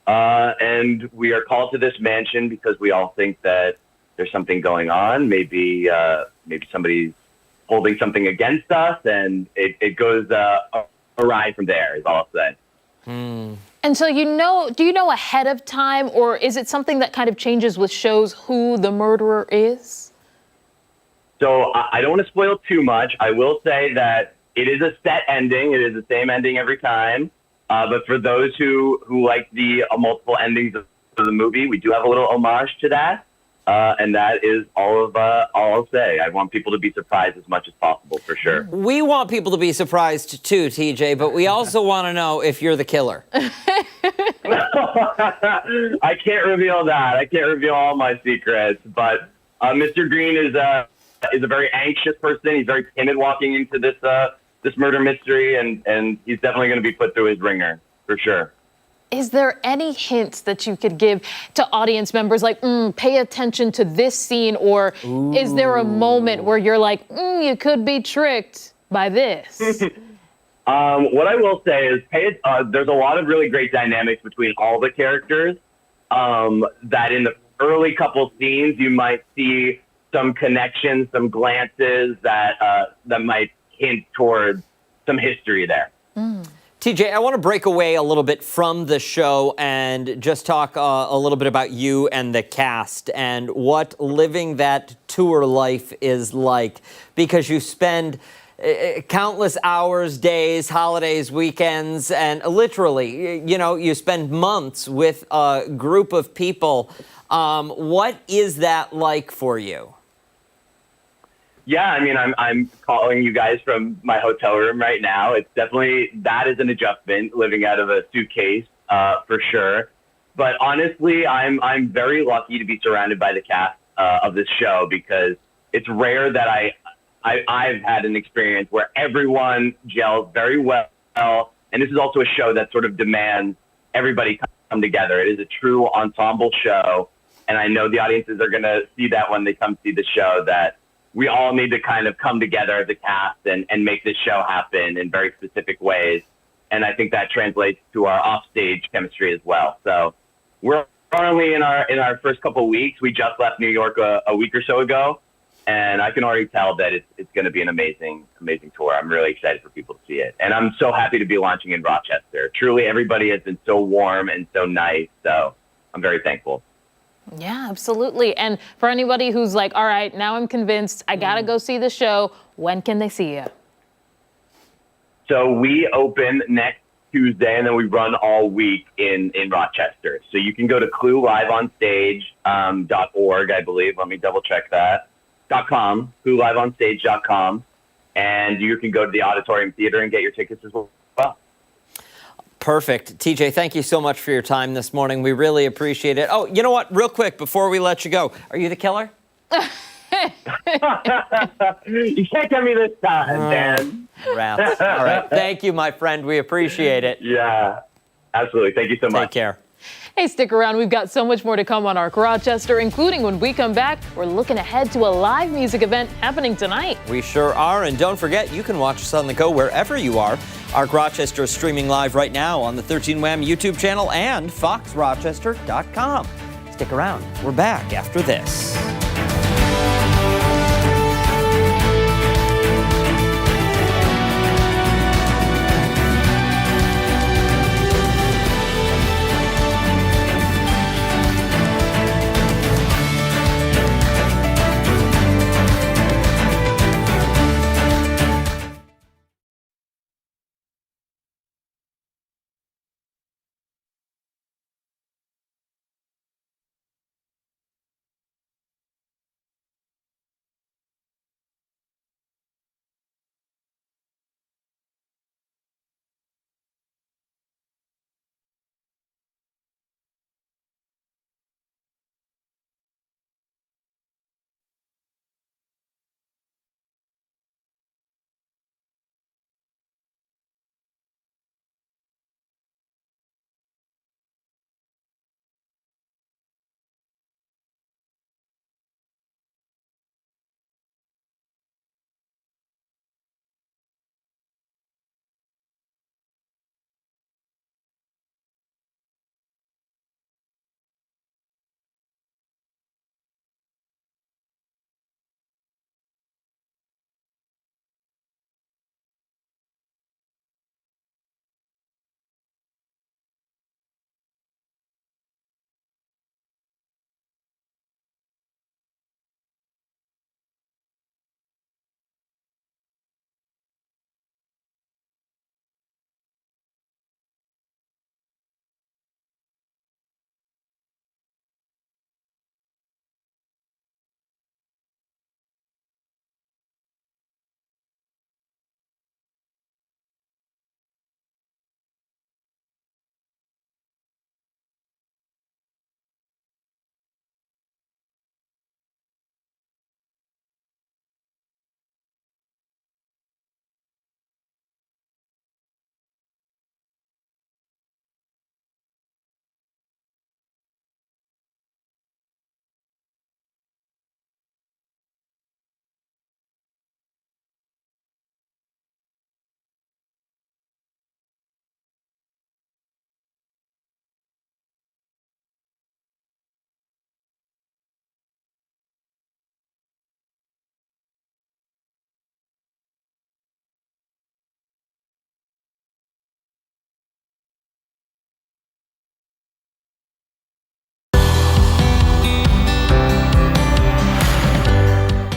And we are called to this mansion because we all think that there's something going on. Maybe somebody's holding something against us, and it goes awry from there, is all I'll say. And so do you know ahead of time, or is it something that kind of changes with shows who the murderer is? So I don't want to spoil too much. I will say that it is a set ending. It is the same ending every time. But for those who like the multiple endings of the movie, we do have a little homage to that. And that is all I'll say. I want people to be surprised as much as possible, for sure. We want people to be surprised too, TJ, but we also want to know if you're the killer. I can't reveal that. I can't reveal all my secrets. But Mr. Green is a very anxious person. He's very timid walking into this murder mystery, and he's definitely going to be put through his ringer, for sure. Is there any hints that you could give to audience members, like, pay attention to this scene, or is there a moment where you're like, you could be tricked by this? What I will say is there's a lot of really great dynamics between all the characters, that in the early couple scenes, you might see some connections, some glances that might hint towards some history there. TJ, I want to break away a little bit from the show and just talk a little bit about you and the cast and what living that tour life is like, because you spend countless hours, days, holidays, weekends, and literally, you spend months with a group of people. What is that like for you? Yeah, I mean, I'm calling you guys from my hotel room right now. It's definitely, that is an adjustment, living out of a suitcase, for sure. But honestly, I'm very lucky to be surrounded by the cast of this show, because it's rare that I've had an experience where everyone gels very well. And this is also a show that sort of demands everybody come together. It is a true ensemble show. And I know the audiences are going to see that when they come see the show, that we all need to kind of come together as a cast and make this show happen in very specific ways. And I think that translates to our offstage chemistry as well. So we're currently in our first couple of weeks. We just left New York a week or so ago, and I can already tell that it's going to be an amazing tour. I'm really excited for people to see it. And I'm so happy to be launching in Rochester. Truly, everybody has been so warm and so nice. So I'm very thankful. Yeah, absolutely. And for anybody who's like, all right, now I'm convinced, I got to go see the show, when can they see you? So we open next Tuesday, and then we run all week in Rochester. So you can go to clueliveonstage.org, I believe. Let me double check that. .com, clueliveonstage.com, and you can go to the Auditorium Theater and get your tickets as well. Perfect. TJ, thank you so much for your time this morning. We really appreciate it. Oh, you know what? Real quick, before we let you go, are you the killer? You can't get me this time, Dan. Rats. All right. Thank you, my friend. We appreciate it. Yeah, absolutely. Thank you so much. Take care. Hey, stick around. We've got so much more to come on Arc Rochester, including when we come back, we're looking ahead to a live music event happening tonight. We sure are. And don't forget, you can watch us on the go wherever you are. Arc Rochester is streaming live right now on the 13 Wham YouTube channel and foxrochester.com. Stick around. We're back after this.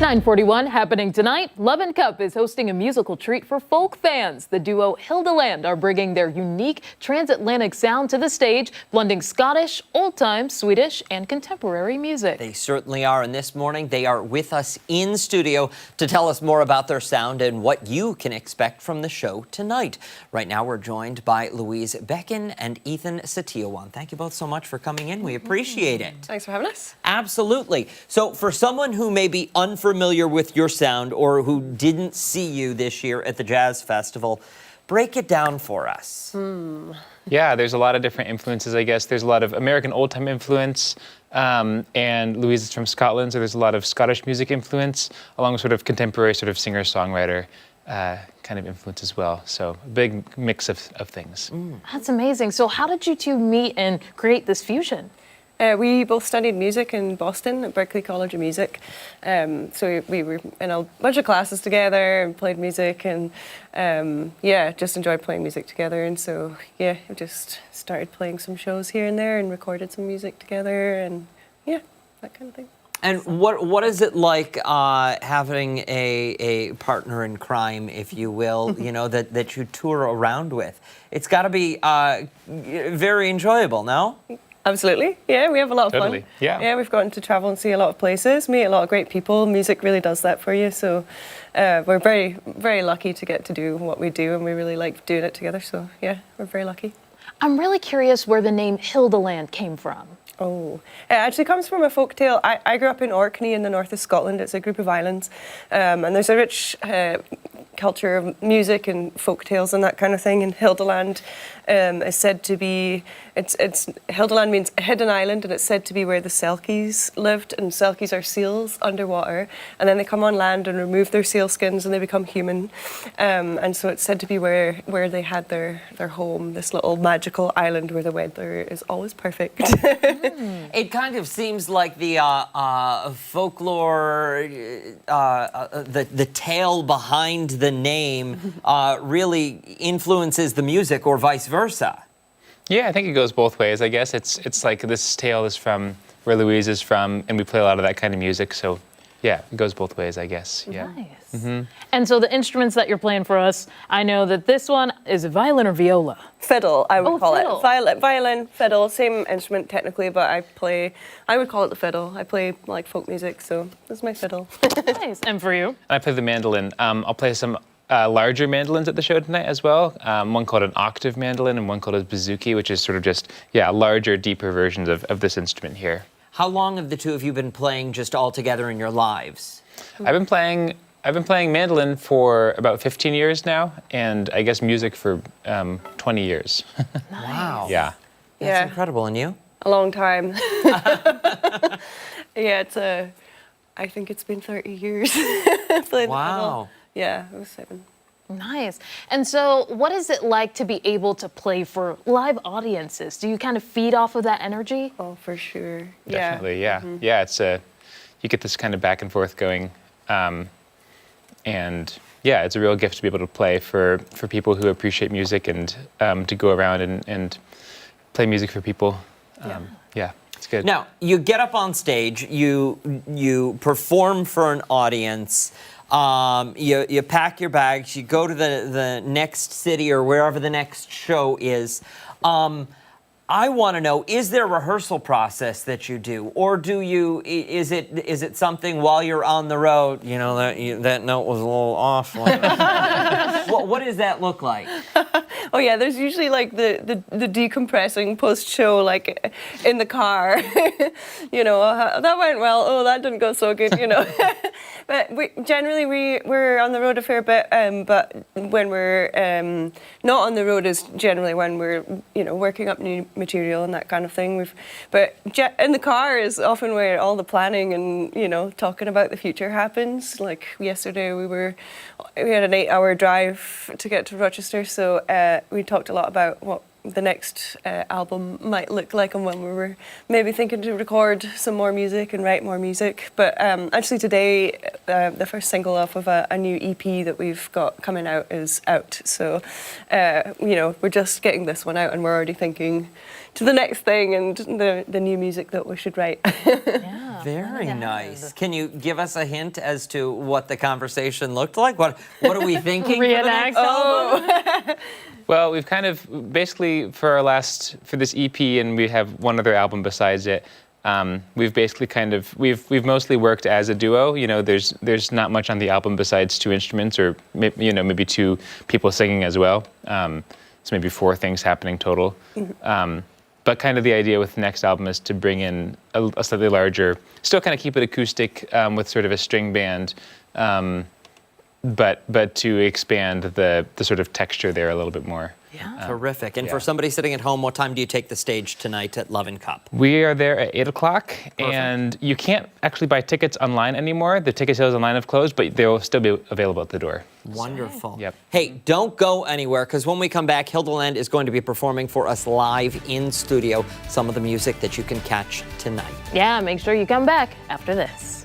.941 happening tonight. Love and Cup is hosting a musical treat for folk fans. The duo Hildeland are bringing their unique transatlantic sound to the stage, blending Scottish, old-time, Swedish, and contemporary music. They certainly are, and this morning they are with us in studio to tell us more about their sound and what you can expect from the show tonight. Right now we're joined by Louise Beckin and Ethan Satiowan. Thank you both so much for coming in. We appreciate it. Thanks for having us. Absolutely. So for someone who may be unfamiliar with your sound or who didn't see you this year at the Jazz Festival, break it down for us. Yeah, there's a lot of different influences, I guess. There's a lot of American old-time influence, and Louise is from Scotland, so there's a lot of Scottish music influence, along with sort of contemporary sort of singer-songwriter kind of influence as well. So a big mix of things. That's amazing. So how did you two meet and create this fusion? We both studied music in Boston at Berklee College of Music. So we were in a bunch of classes together and played music and yeah, just enjoyed playing music together. And so yeah, we just started playing some shows here and there and recorded some music together and yeah, that kind of thing. And what is it like having a partner in crime, if you will, you know, that you tour around with? It's got to be very enjoyable, no? Absolutely. Yeah, we have a lot of Totally. fun. Yeah. Yeah, we've gotten to travel and see a lot of places, meet a lot of great people. Music really does that for you. So we're very, very lucky to get to do what we do, and we really like doing it together. So yeah, we're very lucky. I'm really curious where the name Hildeland came from. Oh, it actually comes from a folk tale. I grew up in Orkney in the north of Scotland. It's a group of islands, and there's a rich culture of music and folk tales and that kind of thing. And Hildeland is said to be, Hildeland means hidden island, and it's said to be where the Selkies lived. And Selkies are seals underwater, and then they come on land and remove their seal skins and they become human. And so it's said to be where they had their home, this little magical island where the weather is always perfect. It kind of seems like the folklore, the tale behind the name really influences the music, or vice versa. Yeah, I think it goes both ways. I guess it's like this tale is from where Louise is from, and we play a lot of that kind of music. So, yeah, it goes both ways, I guess. Yeah. Nice. And so the instruments that you're playing for us, I know that this one is a violin or viola. Fiddle, I would call fiddle. it. Violin, fiddle, same instrument technically, but I would call it the fiddle. I play like folk music, so this is my fiddle. Nice. And for you? I play the mandolin. I'll play some larger mandolins at the show tonight as well. One called an octave mandolin and one called a bouzouki, which is sort of just, larger, deeper versions of this instrument here. How long have the two of you been playing just all together in your lives? I've been playing mandolin for about 15 years now, and I guess music for 20 years. Wow. Yeah. That's incredible. And you? A long time. Yeah, I think it's been 30 years. Playing the fiddle. Yeah, it was 7. Nice. And so what is it like to be able to play for live audiences? Do you kind of feed off of that energy? Oh, for sure. Definitely, yeah. Yeah, it's you get this kind of back and forth going. And yeah, it's a real gift to be able to play for people who appreciate music, and to go around and play music for people. Yeah, it's good. Now, you get up on stage, you perform for an audience, you pack your bags, you go to the next city or wherever the next show is. I want to know, is there a rehearsal process that you do, or is it something while you're on the road, you know, that note was a little off? What does that look like? Oh yeah, there's usually like the decompressing post-show, like in the car. You know, that went well. Oh, that didn't go so good. You know, but generally we're on the road a fair bit. But when we're not on the road is generally when we're working up new material and that kind of thing. But in the car is often where all the planning and talking about the future happens. Like yesterday we had an 8-hour drive to get to Rochester, so we talked a lot about what the next album might look like, and when we were maybe thinking to record some more music and write more music. But actually today, the first single off of a new EP that we've got coming out is out. So, we're just getting this one out, and we're already thinking to the next thing and the new music that we should write. Yeah, very nice. Can you give us a hint as to what the conversation looked like? What are we thinking? Reenact album? Well, we've kind of basically for this EP, and we have one other album besides it. We've basically we've mostly worked as a duo. There's not much on the album besides 2 instruments, or maybe 2 people singing as well. So maybe 4 things happening total. But kind of the idea with the next album is to bring in a slightly larger, still kind of keep it acoustic with sort of a string band. But to expand the sort of texture there a little bit more. Yeah, terrific. And for somebody sitting at home, what time do you take the stage tonight at Love and Cup? We are there at 8 o'clock, and you can't actually buy tickets online anymore. The ticket sales online have closed, but they will still be available at the door. Wonderful. Yep. Hey, don't go anywhere, because when we come back, Hildeland is going to be performing for us live in studio some of the music that you can catch tonight. Yeah, make sure you come back after this.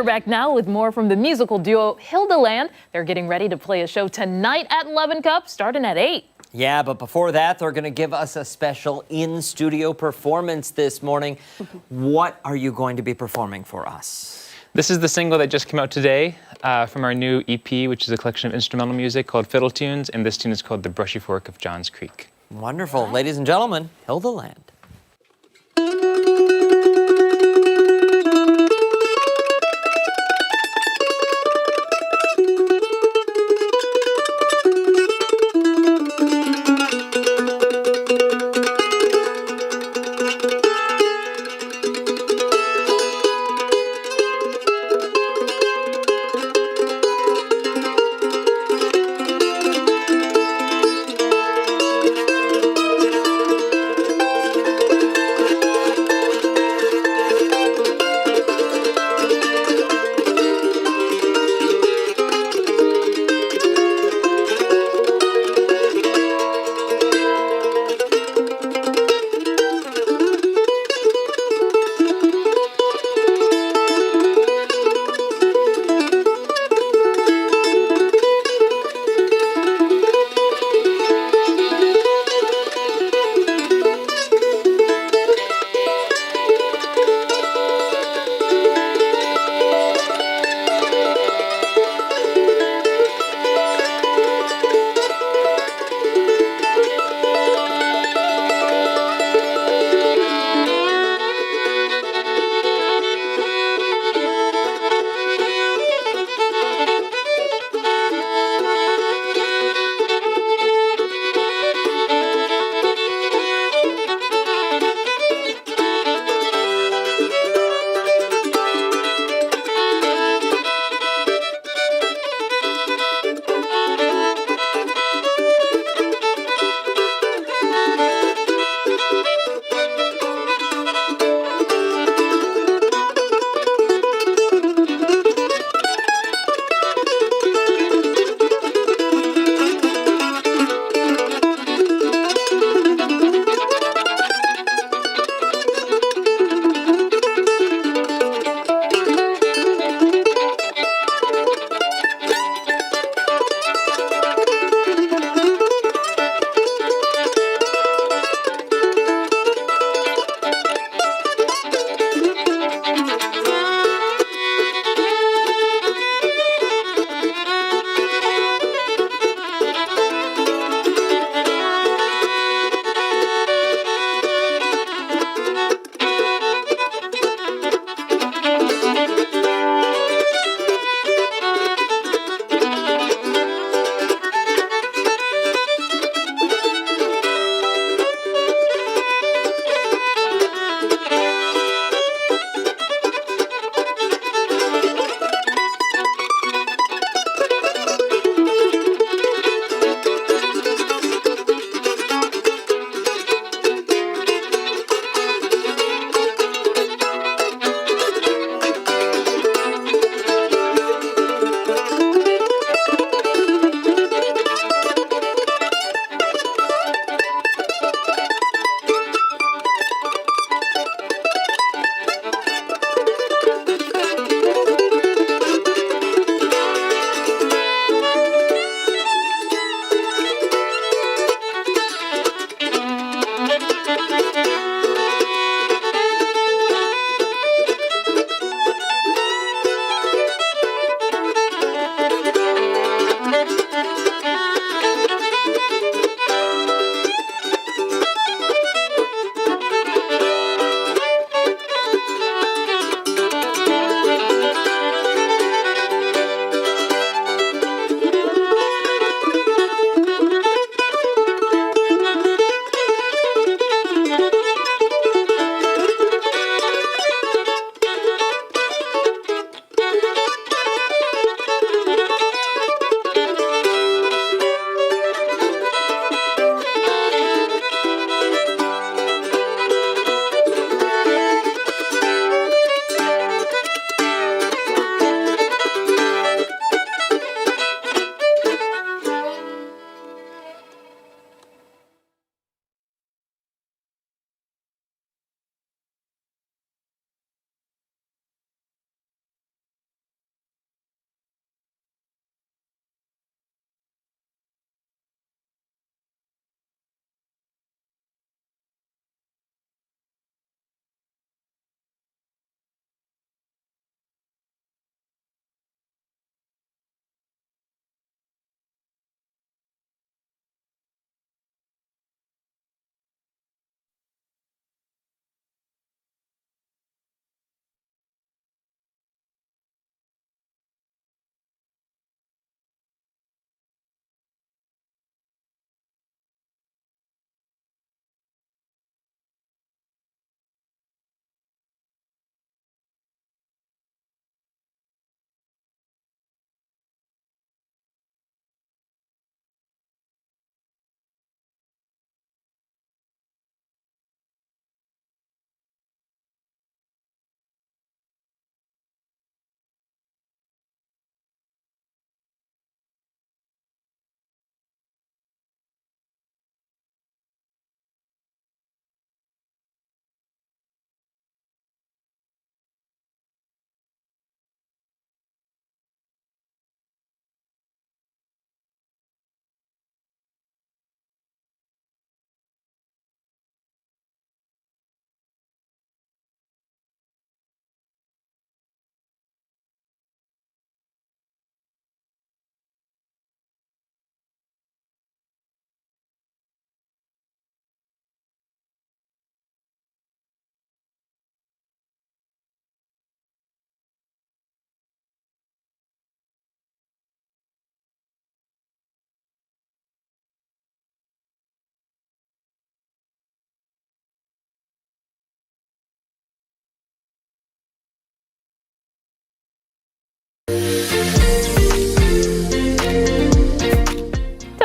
back now with more from the musical duo Hildeland. They're getting ready to play a show tonight at 11 Cup, starting at 8. Yeah, but before that, they're going to give us a special in-studio performance this morning. What are you going to be performing for us? This is the single that just came out today from our new EP, which is a collection of instrumental music called Fiddle Tunes, and this tune is called The Brushy Fork of Johns Creek. Wonderful. Ladies and gentlemen, Hildeland.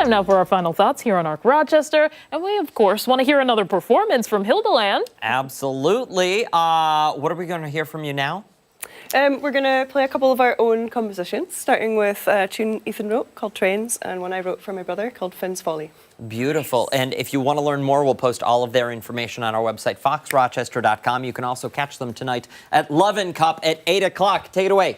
Time now for our final thoughts here on Arc Rochester. And we, of course, want to hear another performance from Hildeland. Absolutely. What are we going to hear from you now? We're going to play a couple of our own compositions, starting with a tune Ethan wrote called Trains and one I wrote for my brother called Finn's Folly. Beautiful. And if you want to learn more, we'll post all of their information on our website, foxrochester.com. You can also catch them tonight at Love and Cup at 8 o'clock. Take it away.